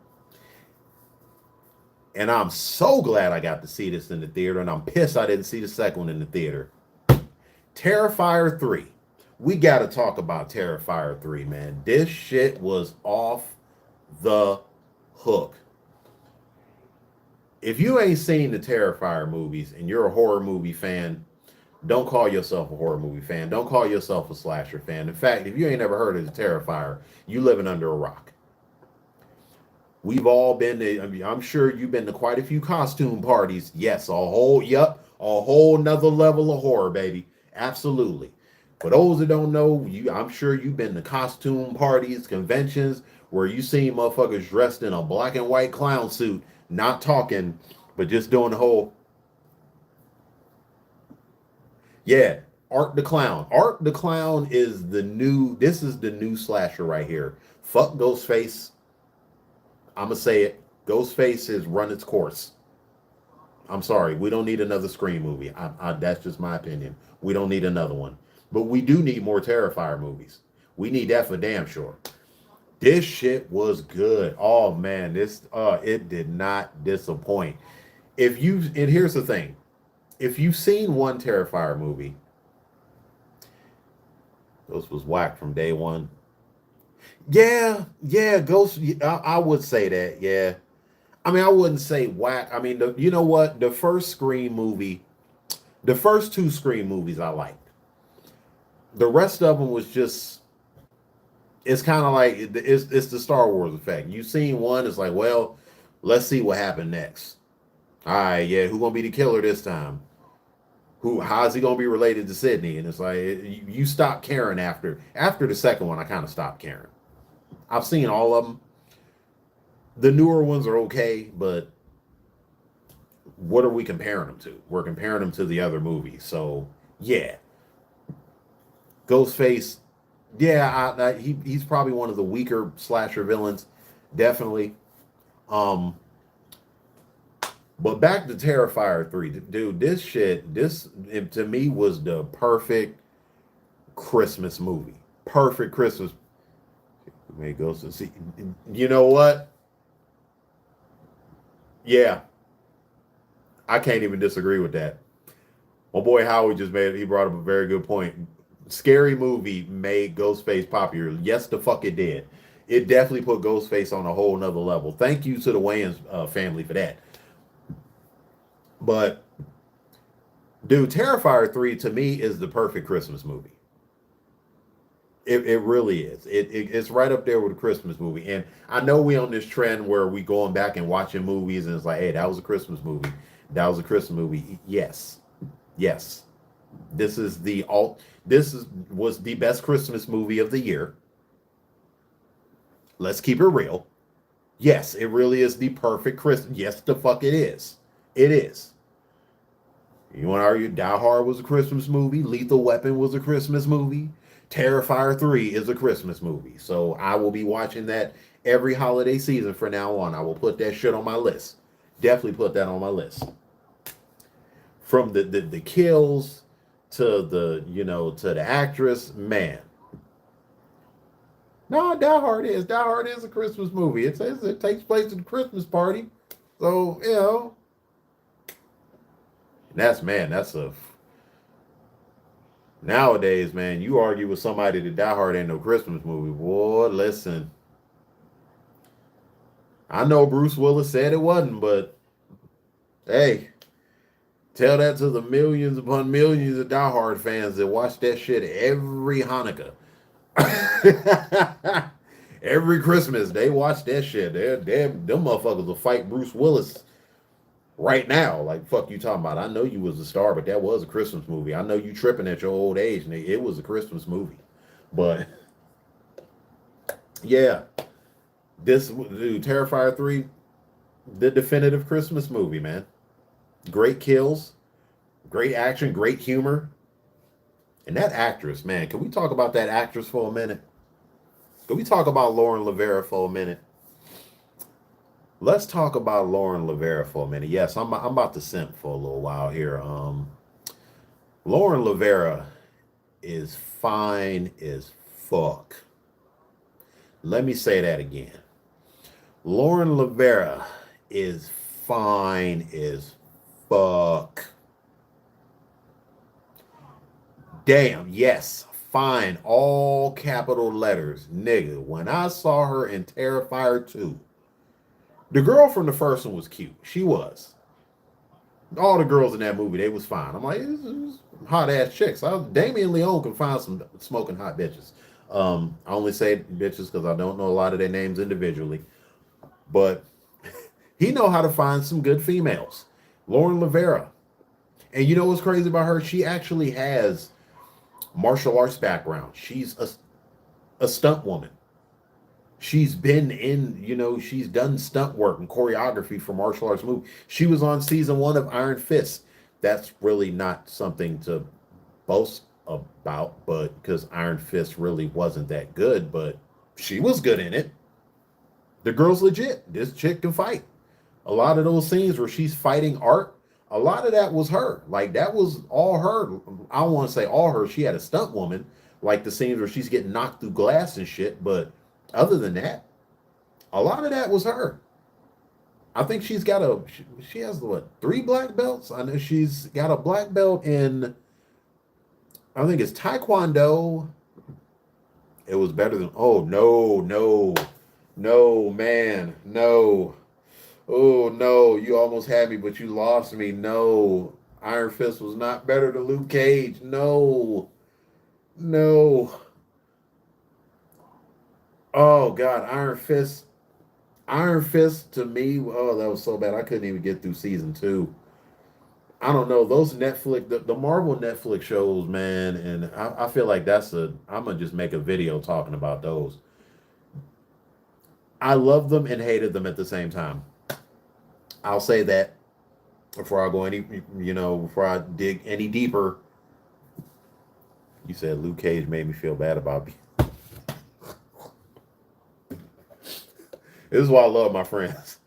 and I'm so glad I got to see this in the theater, and I'm pissed I didn't see the second one in the theater. Terrifier 3. We got to talk about Terrifier 3, man. This shit was off the hook. If you ain't seen the Terrifier movies and you're a horror movie fan, don't call yourself a horror movie fan. Don't call yourself a slasher fan. In fact, if you ain't ever heard of the Terrifier, you living under a rock. We've all been to, I'm sure you've been to quite a few costume parties. Yes, a whole nother level of horror, baby. Absolutely. For those that don't know, I'm sure you've been to costume parties, conventions, where you seen motherfuckers dressed in a black and white clown suit, not talking, but just doing the whole. Yeah, Art the Clown. Art the Clown is this is the new slasher right here. Fuck Ghostface. I'm going to say it. Ghostface has run its course. I'm sorry. We don't need another Scream movie. That's just my opinion. We don't need another one. But we do need more Terrifier movies. We need that for damn sure. This shit was good. Oh, man. It did not disappoint. And here's the thing. If you've seen one Terrifier movie, Ghost was whack from day one. Yeah, Ghost. I would say that. Yeah, I mean, I wouldn't say whack. I mean, you know what? The first Scream movie, the first two Scream movies, I liked. The rest of them was just. It's kind of like it's the Star Wars effect. You seen one, it's like, well, let's see what happened next. All right, yeah, who gonna be the killer this time? How's he gonna be related to Sydney? And it's like you stop caring after the second one. I kind of stopped caring. I've seen all of them. The newer ones are okay, but what are we comparing them to? We're comparing them to the other movies. So yeah, Ghostface. Yeah, he's probably one of the weaker slasher villains, definitely. Um, but back to Terrifier 3, dude. This to me was the perfect Christmas movie. Perfect Christmas. May goes to see. You know what? Yeah, I can't even disagree with that. My boy Howard just made it. He brought up a very good point. Scary movie made Ghostface popular. Yes, the fuck it did. It definitely put Ghostface on a whole nother level. Thank you to the Wayans family for that. But dude, Terrifier 3 to me is the perfect Christmas movie. It really is. It's right up there with a Christmas movie. And I know we on this trend where we going back and watching movies and it's like, hey, that was a Christmas movie. That was a Christmas movie. Yes. Yes. This is the alt this is was the best Christmas movie of the year. Let's keep it real. Yes, it really is the perfect Christmas. Yes, the fuck it is. It is. You want to argue Die Hard was a Christmas movie? Lethal Weapon was a Christmas movie? Terrifier 3 is a Christmas movie. So I will be watching that every holiday season from now on. I will put that shit on my list. Definitely put that on my list. From the kills to to the actress, man. No, Die Hard is a Christmas movie. It takes place at the Christmas party. So, that's a nowadays, man, you argue with somebody that Die Hard ain't no Christmas movie. Boy, listen. I know Bruce Willis said it wasn't, but hey, tell that to the millions upon millions of Die Hard fans that watch that shit every Hanukkah. Every Christmas, they watch that shit. Them motherfuckers will fight Bruce Willis right now. Like, fuck you talking about? I know you was a star, but that was a Christmas movie. I know you tripping at your old age, and it was a Christmas movie. But yeah, this dude, Terrifier 3, the definitive Christmas movie, man. Great kills, great action, great humor. And that actress, man, can we talk about that actress for a minute? Can we talk about Lauren Lavera for a minute? Let's talk about Lauren Lavera for a minute. Yes, I'm about to simp for a little while here. Lauren Lavera is fine as fuck. Let me say that again. Lauren Lavera is fine as fuck. Damn, yes, fine, all capital letters, nigga. When I saw her in Terrifier 2, the girl from the first one was cute. She was. All the girls in that movie, they was fine. I'm like, this is hot ass chicks. Damien Leone can find some smoking hot bitches. I only say bitches because I don't know a lot of their names individually, but he know how to find some good females. Lauren Lavera, and you know what's crazy about her? She actually has martial arts background. She's a stunt woman. She's been she's done stunt work and choreography for martial arts movies. She was on season 1 of Iron Fist. That's really not something to boast about, but because Iron Fist really wasn't that good, but she was good in it. The girl's legit. This chick can fight. A lot of those scenes where she's fighting Art, a lot of that was her. Like, that was all her. I don't want to say all her. She had a stunt woman, like the scenes where she's getting knocked through glass and shit, but other than that, a lot of that was her. I think she has what, 3 black belts? I know she's got a black belt in, I think it's Taekwondo. It was better than, oh, no, man, no. Oh, no, you almost had me, but you lost me. No, Iron Fist was not better than Luke Cage. No. Oh, God, Iron Fist to me, oh, that was so bad. I couldn't even get through season 2. I don't know, those Netflix, the Marvel Netflix shows, man, and I feel like I'm going to just make a video talking about those. I loved them and hated them at the same time. I'll say that before I go before I dig any deeper. You said Luke Cage made me feel bad about me. This is why I love my friends.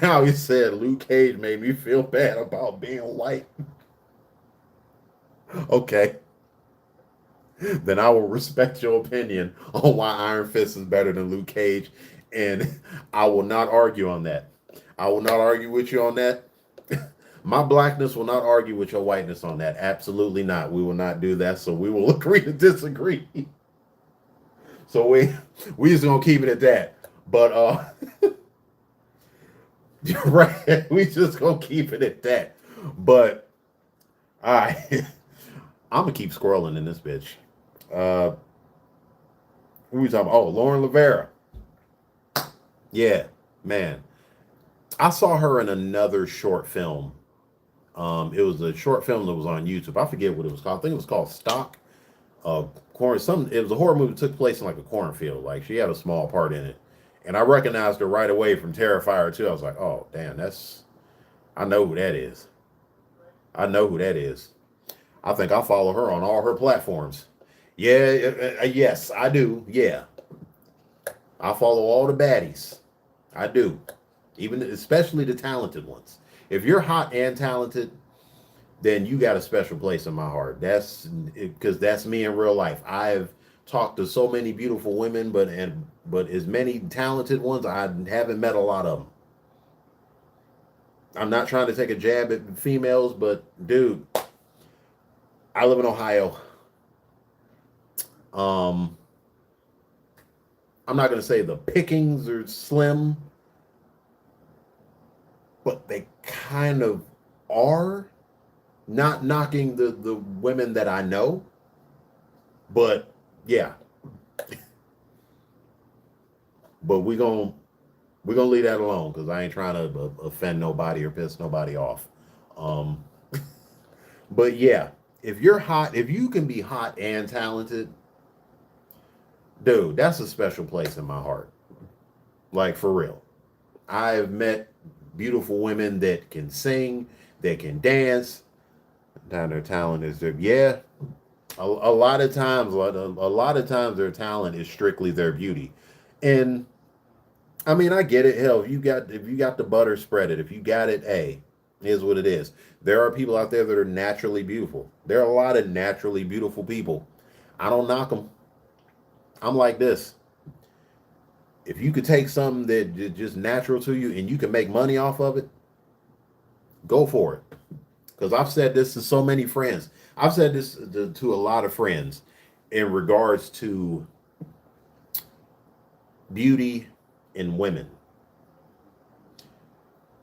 How he said Luke Cage made me feel bad about being white. Okay. Then I will respect your opinion on why Iron Fist is better than Luke Cage. And I will not argue on that. I will not argue with you on that. My blackness will not argue with your whiteness on that. Absolutely not. We will not do that. So we will agree to disagree. So we just gonna keep it at that. But right, we just gonna keep it at that. But all right, I'm gonna keep scrolling in this bitch. Who we talking about? Oh, Lauren Rivera. Yeah, man. I saw her in another short film. It was a short film that was on YouTube. I forget what it was called. I think it was called Stock. Corn. It was a horror movie that took place in like a cornfield. Like she had a small part in it, and I recognized her right away from Terrifier 2. I was like, oh damn, I know who that is. I know who that is. I think I follow her on all her platforms. Yeah, yes, I do. Yeah, I follow all the baddies. I do, especially the talented ones. If you're hot and talented, then you got a special place in my heart. Because that's me in real life. I've talked to so many beautiful women, but as many talented ones, I haven't met a lot of them. I'm not trying to take a jab at females, but dude, I live in Ohio. I'm not going to say the pickings are slim, but they kind of are. Not knocking the women that I know, but yeah. But we're gonna leave that alone because I ain't trying to offend nobody or piss nobody off. Um, but yeah, if you can be hot and talented, dude, that's a special place in my heart. Like for real. I've met beautiful women that can sing, that can dance. Down their talent is a lot of times their talent is strictly their beauty. And I mean, I get it. Hell, if you got the butter, spread it. If you got it, hey, is what it is. There are people out there that are naturally beautiful. There are a lot of naturally beautiful people. I don't knock them. I'm like this. If you could take something that just natural to you and you can make money off of it, go for it. Because I've said this to so many friends. I've said this to a lot of friends in regards to beauty in women.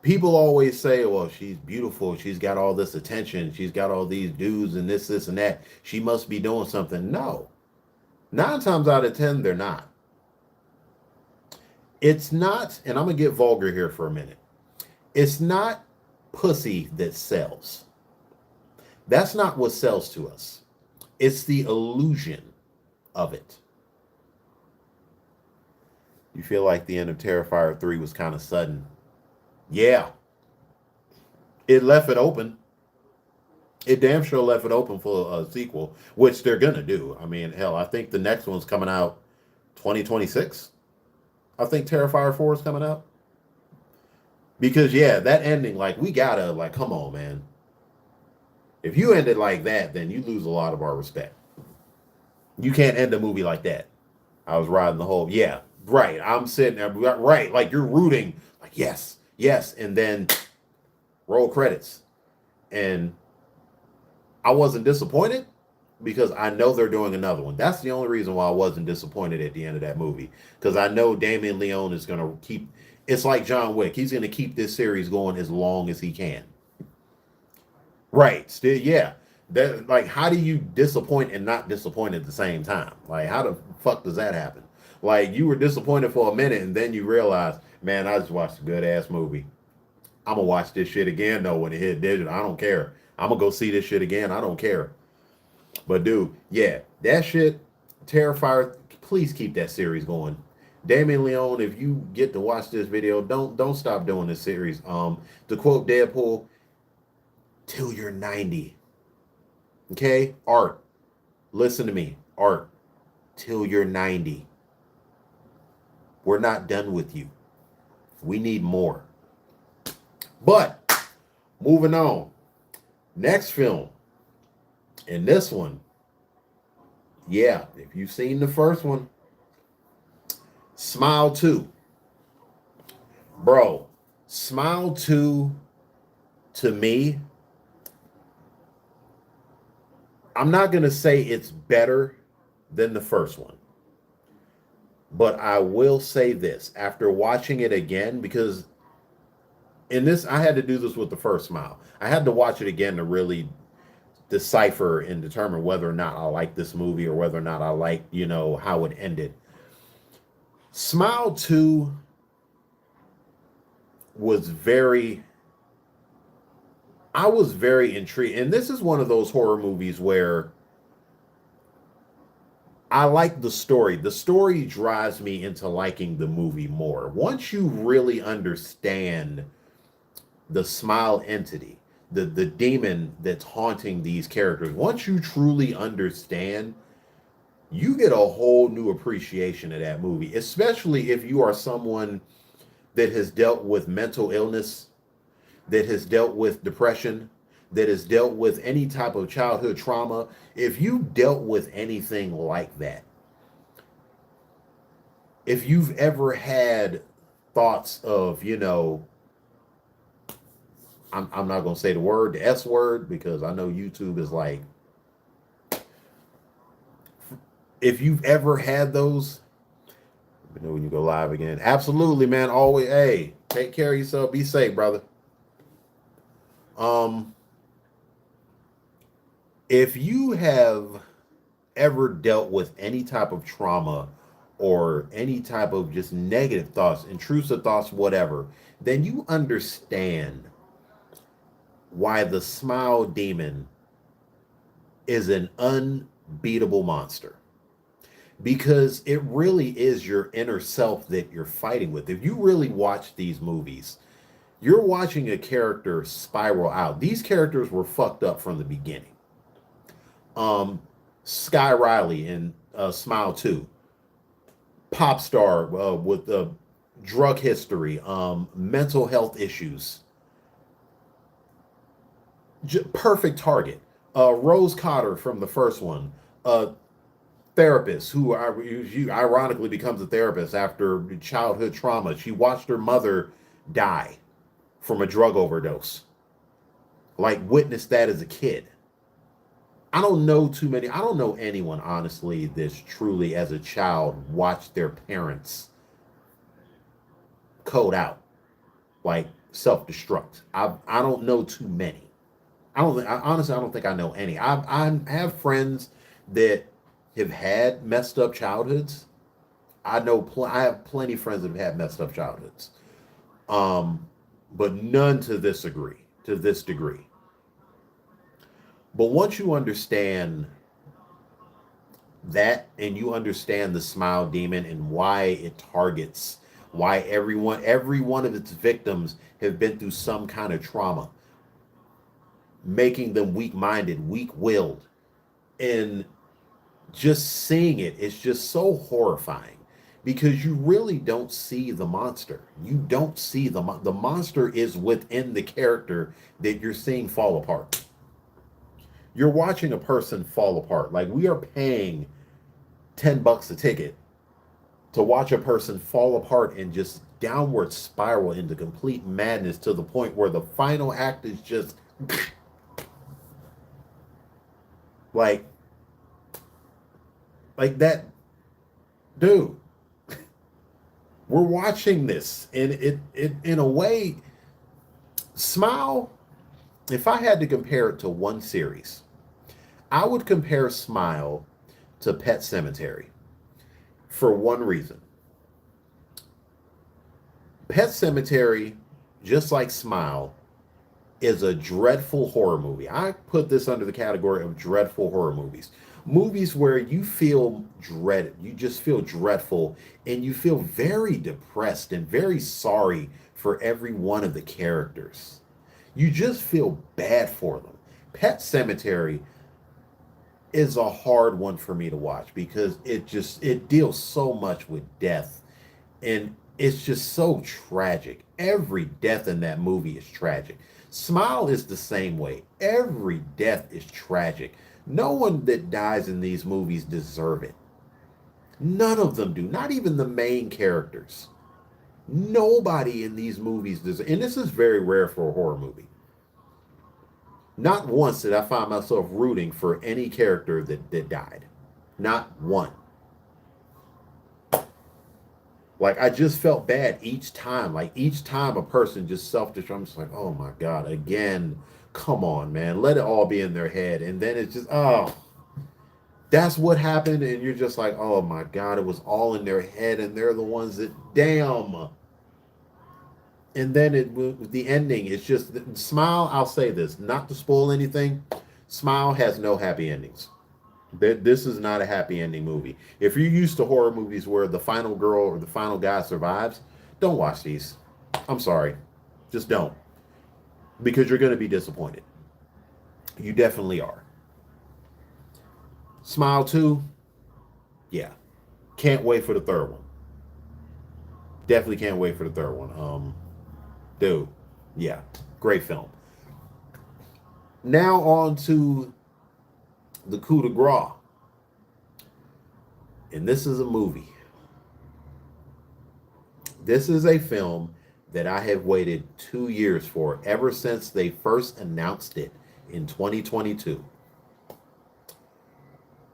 People always say, well, she's beautiful. She's got all this attention. She's got all these dudes and this, and that. She must be doing something. No. 9 times out of 10, they're not. It's not, and I'm going to get vulgar here for a minute. It's not pussy that sells. That's not what sells to us. It's the illusion of it. You feel like the end of Terrifier 3 was kind of sudden. Yeah. It left it open. It damn sure left it open for a sequel, which they're going to do. I mean, hell, I think the next one's coming out 2026. I think Terrifier 4 is coming out. Because, yeah, that ending, like, we gotta, like, come on, man. If you end it like that, then you lose a lot of our respect. You can't end a movie like that. I was riding the whole, yeah, right. I'm sitting there, right, like you're rooting, like, yes, yes, and then roll credits. And I wasn't disappointed because I know they're doing another one. That's the only reason why I wasn't disappointed at the end of that movie. Because I know Damien Leone is going to keep, it's like John Wick. He's going to keep this series going as long as he can. Right. Still, yeah. That, like, how do you disappoint and not disappoint at the same time? Like, how the fuck does that happen? Like, you were disappointed for a minute and then you realize, man, I just watched a good ass movie. I'm gonna watch this shit again though when it hit digital. I don't care. I'm gonna go see this shit again. I don't care. But dude, yeah, that shit, Terrifier, please keep that series going. Damien Leone, if you get to watch this video, don't stop doing this series. To quote Deadpool, till you're 90. Okay? Art. Listen to me. Art. Till you're 90. We're not done with you. We need more. But moving on. Next film. And this one, yeah, if you've seen the first one, Smile 2. Bro, Smile 2 to me, I'm not going to say it's better than the first one. But I will say this after watching it again, because in this, I had to do this with the first Smile. I had to watch it again to really decipher and determine whether or not I like this movie or whether or not I like, how it ended. Smile 2 I was very intrigued. And this is one of those horror movies where I like the story. The story drives me into liking the movie more. Once you really understand the Smile entity, the demon that's haunting these characters, once you truly understand, you get a whole new appreciation of that movie, especially if you are someone that has dealt with mental illness, that has dealt with depression, that has dealt with any type of childhood trauma. If you dealt with anything like that, if you've ever had thoughts of, I'm not going to say the word, the S word, because I know YouTube is like, if you've ever had those, let me know when you go live again. Absolutely, man. Always, hey, take care of yourself. Be safe, brother. If you have ever dealt with any type of trauma or any type of just negative thoughts, intrusive thoughts, whatever, then you understand why the Smile demon is an unbeatable monster. Because it really is your inner self that you're fighting with. If you really watch these movies, you're watching a character spiral out. These characters were fucked up from the beginning. Sky Riley in Smile 2, pop star with drug history, mental health issues, perfect target. Rose Cotter from the first one, therapist who ironically becomes a therapist after childhood trauma. She watched her mother die from a drug overdose, like witnessed that as a kid. I don't know anyone, honestly, that's truly as a child watched their parents code out, like self-destruct. I don't know too many. Honestly, I don't think I know any. I have friends that have had messed up childhoods. I have plenty of friends that have had messed up childhoods. But none to this degree. But once you understand that and you understand the Smile demon and why it targets, why every one of its victims have been through some kind of trauma, making them weak-minded, weak-willed, and just seeing it's just so horrifying because you really don't see the monster. You don't see the monster is within the character that you're seeing fall apart. You're watching a person fall apart. Like, we are paying $10 a ticket to watch a person fall apart and just downward spiral into complete madness to the point where the final act is just like that. Dude, we're watching this, and it in a way, Smile, if I had to compare it to one series, I would compare Smile to Pet Sematary for one reason. Pet Sematary, just like Smile, is a dreadful horror movie. I put this under the category of dreadful horror movies. Movies where you feel dread, you just feel dreadful, and you feel very depressed and very sorry for every one of the characters. You just feel bad for them. Pet Cemetery is a hard one for me to watch because it deals so much with death, and it's just so tragic. Every death in that movie is tragic. Smile is the same way. Every death is tragic. No one that dies in these movies deserve it. None of them do. Not even the main characters. Nobody in these movies deserves. And this is very rare for a horror movie. Not once did I find myself rooting for any character that died. Not one. Like, I just felt bad each time. Like, each time a person just self-destruct, I'm just like, oh my God, again. Come on, man. Let it all be in their head. And then it's just, oh, that's what happened. And you're just like, oh my God, it was all in their head. And they're the ones that, damn. And then the ending, it's just, Smile, I'll say this, not to spoil anything, Smile has no happy endings. This is not a happy ending movie. If you're used to horror movies where the final girl or the final guy survives, don't watch these. I'm sorry. Just don't. Because you're going to be disappointed. You definitely are. Smile 2, yeah. Can't wait for the third one. Definitely can't wait for the third one. Dude, yeah. Great film. Now on to the coup de grace. And this is a movie. This is a film that I have waited 2 years for, ever since they first announced it in 2022.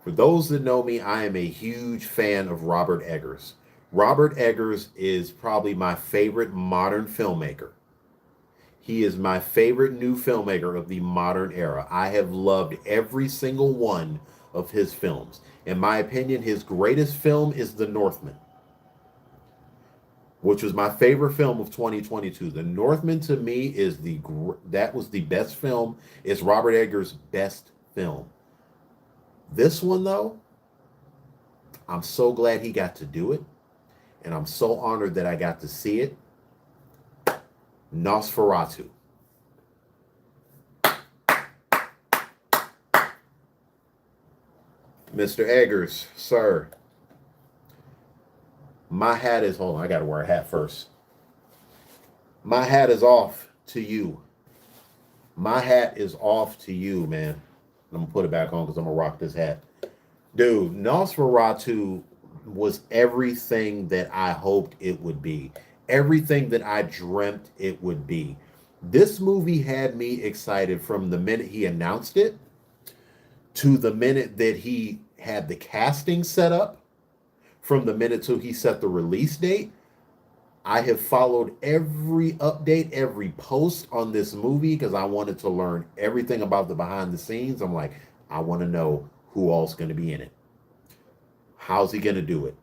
For those that know me, I am a huge fan of Robert Eggers. Robert Eggers is probably my favorite modern filmmaker. He is my favorite new filmmaker of the modern era. I have loved every single one of his films. In my opinion, his greatest film is The Northman, which was my favorite film of 2022. The Northman to me is that was the best film. It's Robert Eggers' best film. This one though, I'm so glad he got to do it, and I'm so honored that I got to see it. Nosferatu. Mr. Eggers, sir. My hat is, hold on, I gotta wear a hat first. My hat is off to you. My hat is off to you, man. I'm gonna put it back on because I'm gonna rock this hat. Dude, Nosferatu was everything that I hoped it would be. Everything that I dreamt it would be. This movie had me excited from the minute he announced it to the minute that he had the casting set up, from the minute till he set the release date. I have followed every update, every post on this movie because I wanted to learn everything about the behind the scenes. I'm like, I want to know who all's going to be in it. How's he going to do it?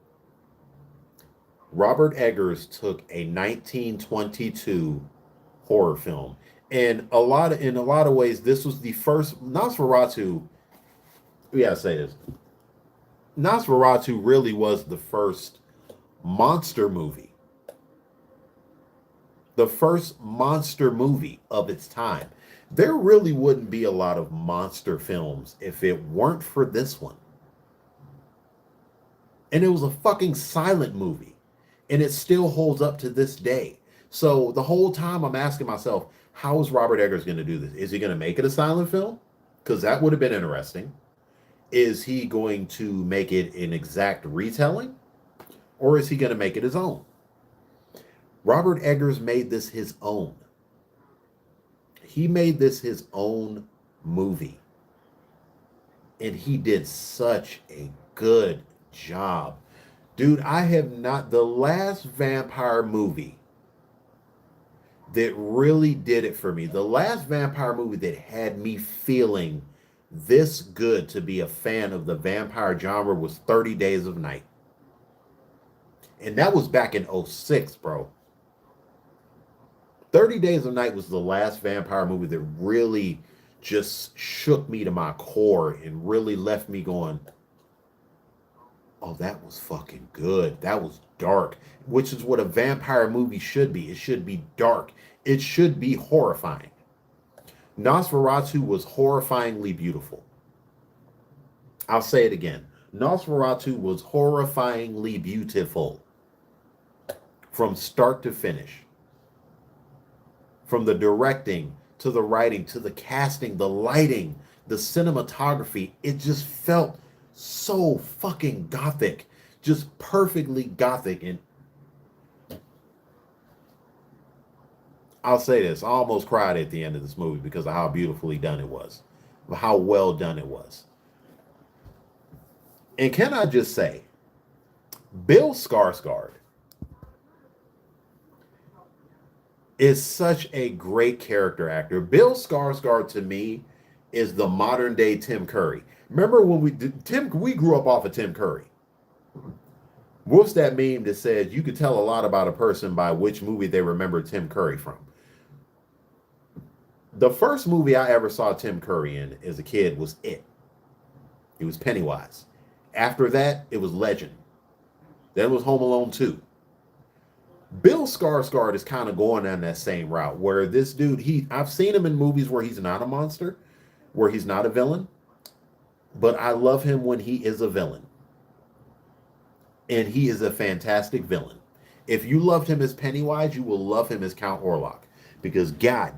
Robert Eggers took a 1922 horror film, and in a lot of ways, this was the first Nosferatu. We gotta say this. Nosferatu really was the first monster movie. The first monster movie of its time. There really wouldn't be a lot of monster films if it weren't for this one. And it was a fucking silent movie. And it still holds up to this day. So the whole time I'm asking myself, how is Robert Eggers going to do this? Is he going to make it a silent film? Because that would have been interesting. Is he going to make it an exact retelling? Or is he going to make it his own? Robert Eggers made this his own. He made this his own movie. And he did such a good job. Dude, I have not, the last vampire movie that really did it for me, the last vampire movie that had me feeling this good to be a fan of the vampire genre was 30 Days of Night. And that was back in '06, bro. 30 Days of Night was the last vampire movie that really just shook me to my core and really left me going, oh, that was fucking good. That was dark, which is what a vampire movie should be. It should be dark. It should be horrifying. Nosferatu was horrifyingly beautiful. I'll say it again. Nosferatu was horrifyingly beautiful from start to finish. From the directing to the writing to the casting, the lighting, the cinematography, it just felt so fucking gothic, just perfectly gothic. And I'll say this, I almost cried at the end of this movie because of how beautifully done it was, how well done it was. And can I just say, Bill Skarsgård is such a great character actor. Bill Skarsgård to me is the modern day Tim Curry. Remember when we grew up off of Tim Curry. What's that meme that says you could tell a lot about a person by which movie they remember Tim Curry from? The first movie I ever saw Tim Curry in as a kid was It. It was Pennywise. After that, it was Legend. Then it was Home Alone 2. Bill Skarsgård is kind of going on that same route where this dude, I've seen him in movies where he's not a monster, where he's not a villain, but I love him when he is a villain. And he is a fantastic villain. If you loved him as Pennywise, you will love him as Count Orlok, because god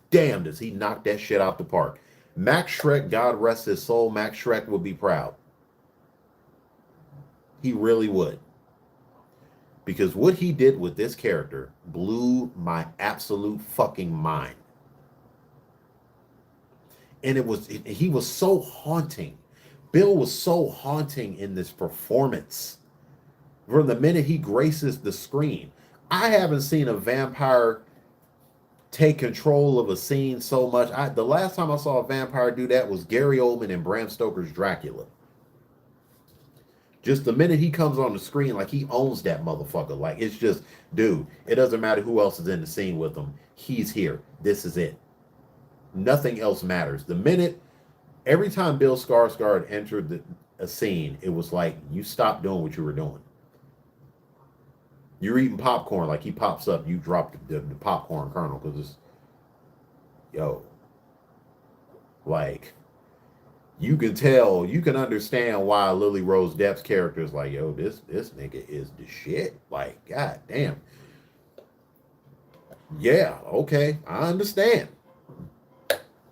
damn does he knock that shit out the park. Max Schreck, God rest his soul, Max Schreck would be proud. He really would. Because what he did with this character blew my absolute fucking mind. And he was so haunting. Bill was so haunting in this performance. From the minute he graces the screen. I haven't seen a vampire take control of a scene so much. The last time I saw a vampire do that was Gary Oldman in Bram Stoker's Dracula. Just the minute he comes on the screen, like he owns that motherfucker. Like it's just, dude, it doesn't matter who else is in the scene with him. He's here. This is it. Nothing else matters. Every time Bill Skarsgård entered a scene, it was like you stopped doing what you were doing. You're eating popcorn, like he pops up, you drop the popcorn kernel because it's, like, you can tell, you can understand why Lily Rose Depp's character is like, this nigga is the shit. Like, god damn. Yeah, okay, I understand.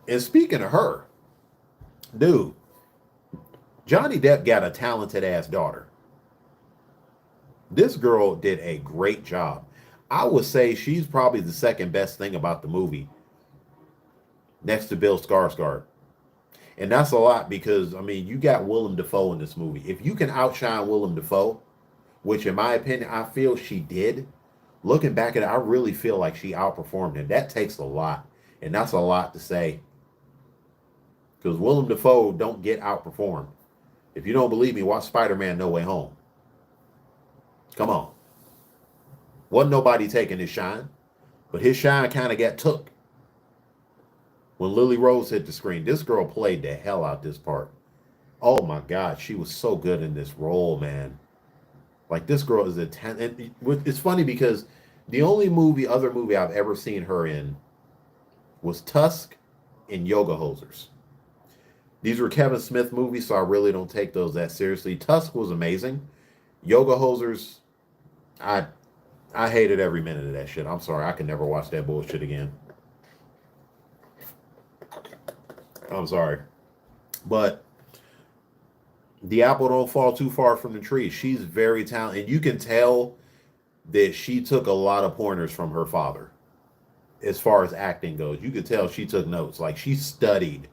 And speaking of her, dude, Johnny Depp got a talented ass daughter. This girl did a great job. I would say she's probably the second best thing about the movie, next to Bill Skarsgård. And that's a lot because, I mean, you got Willem Dafoe in this movie. If you can outshine Willem Dafoe, which in my opinion, I feel she did, looking back at it, I really feel like she outperformed him. That takes a lot. And that's a lot to say. Because Willem Dafoe don't get outperformed. If you don't believe me, watch Spider-Man No Way Home. Come on. Wasn't nobody taking his shine. But his shine kind of got took. When Lily Rose hit the screen, this girl played the hell out this part. Oh my God, she was so good in this role, man. Like, this girl is a talent. It's funny because the only other movie I've ever seen her in was Tusk and Yoga Hosers. These were Kevin Smith movies, so I really don't take those that seriously. Tusk was amazing. Yoga Hosers, I hated every minute of that shit. I'm sorry, I can never watch that bullshit again. I'm sorry. But the apple don't fall too far from the tree. She's very talented. And you can tell that she took a lot of pointers from her father as far as acting goes. You could tell she took notes. Like, she studied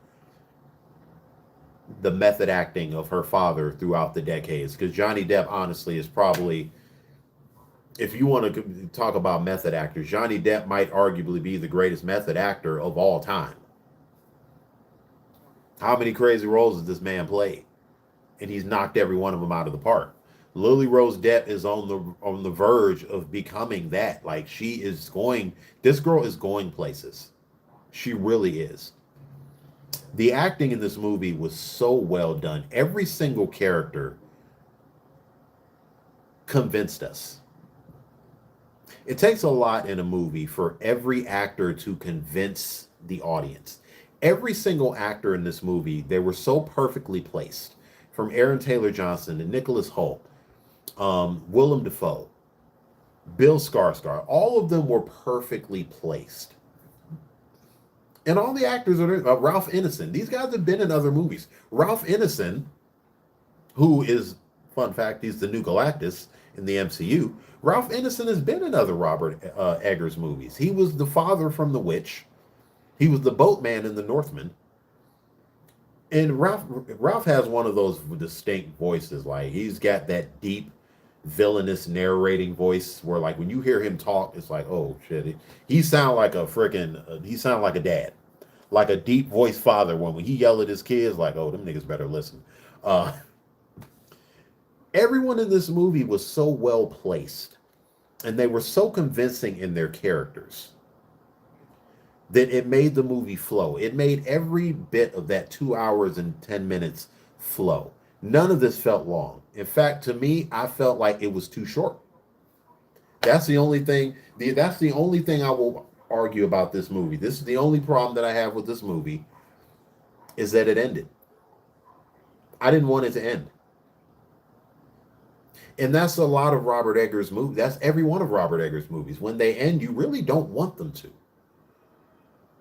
the method acting of her father throughout the decades. Because Johnny Depp, honestly, is probably, if you want to talk about method actors, Johnny Depp might arguably be the greatest method actor of all time. How many crazy roles has this man played? And he's knocked every one of them out of the park. Lily Rose Depp is on the verge of becoming that. Like, this girl is going places. She really is. The acting in this movie was so well done. Every single character convinced us. It takes a lot in a movie for every actor to convince the audience. Every single actor in this movie, they were so perfectly placed. From Aaron Taylor Johnson to Nicholas Hoult, Willem Dafoe, Bill Skarsgård, all of them were perfectly placed. And all the actors are Ralph Ineson. These guys have been in other movies. Ralph Ineson, who is, fun fact, he's the new Galactus in the MCU. Ralph Ineson has been in other Robert Eggers movies. He was the father from The Witch. He was the boatman in The Northman. And Ralph has one of those distinct voices. Like, he's got that deep, villainous narrating voice where, like, when you hear him talk, it's like, oh shit, he sound like a freaking he sound like a dad, like a deep voice father. When he yell at his kids, like, oh, them niggas better listen. Everyone in this movie was so well placed, and they were so convincing in their characters that it made the movie flow. It made every bit of that 2 hours and 10 minutes flow. None of this felt long. In fact, to me, I felt like it was too short. That's the only thing. That's the only thing I will argue about this movie. This is the only problem that I have with this movie, is that it ended. I didn't want it to end. And that's a lot of Robert Eggers' movies. That's every one of Robert Eggers' movies. When they end, you really don't want them to,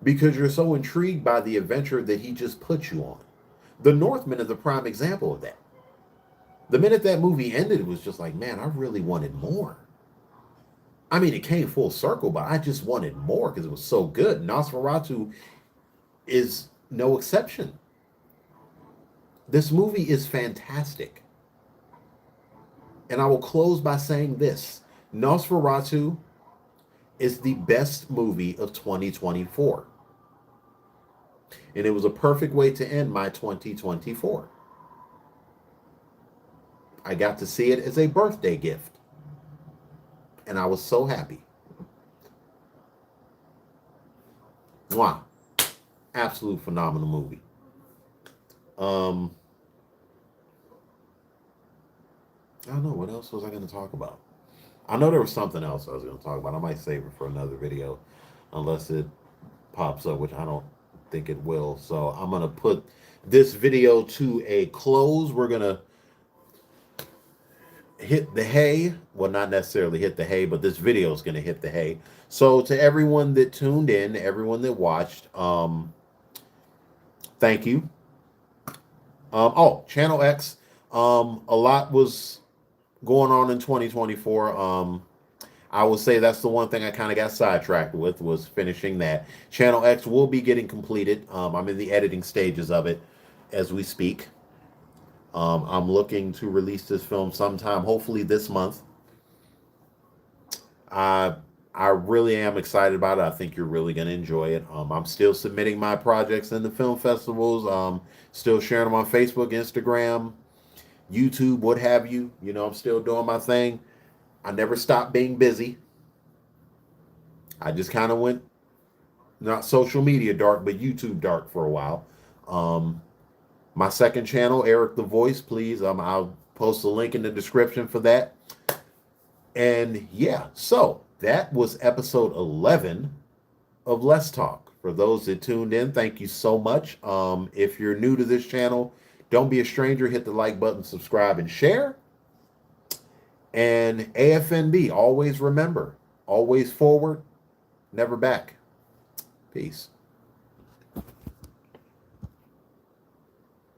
because you're so intrigued by the adventure that he just put you on. The Northman is a prime example of that. The minute that movie ended, it was just like, man, I really wanted more. I mean, it came full circle, but I just wanted more because it was so good. Nosferatu is no exception. This movie is fantastic. And I will close by saying this. Nosferatu is the best movie of 2024. And it was a perfect way to end my 2024. I got to see it as a birthday gift. And I was so happy. Wow. Absolute phenomenal movie. I don't know, what else was I going to talk about? I know there was something else I was going to talk about. I might save it for another video, unless it pops up, which I don't think it will. So I'm going to put this video to a close. We're going to hit the hay. Well, not necessarily hit the hay, but this video is going to hit the hay. So to everyone that tuned in, everyone that watched, thank you. Oh, Channel X. A lot was going on in 2024. I would say that's the one thing I kind of got sidetracked with, was finishing that. Channel X will be getting completed. I'm in the editing stages of it as we speak. I'm looking to release this film sometime, hopefully this month. I really am excited about it. I think you're really going to enjoy it. I'm still submitting my projects in the film festivals. Still sharing them on Facebook, Instagram, YouTube, what have you. You know, I'm still doing my thing. I never stopped being busy. I just kind of went, not social media dark, but YouTube dark for a while. My second channel, Eric the Voice, please. I'll post a link in the description for that. And yeah, so that was episode 11 of Let's Talk. For those that tuned in, thank you so much. If you're new to this channel, don't be a stranger. Hit the like button, subscribe, and share. And AFNB, always remember, always forward, never back. Peace.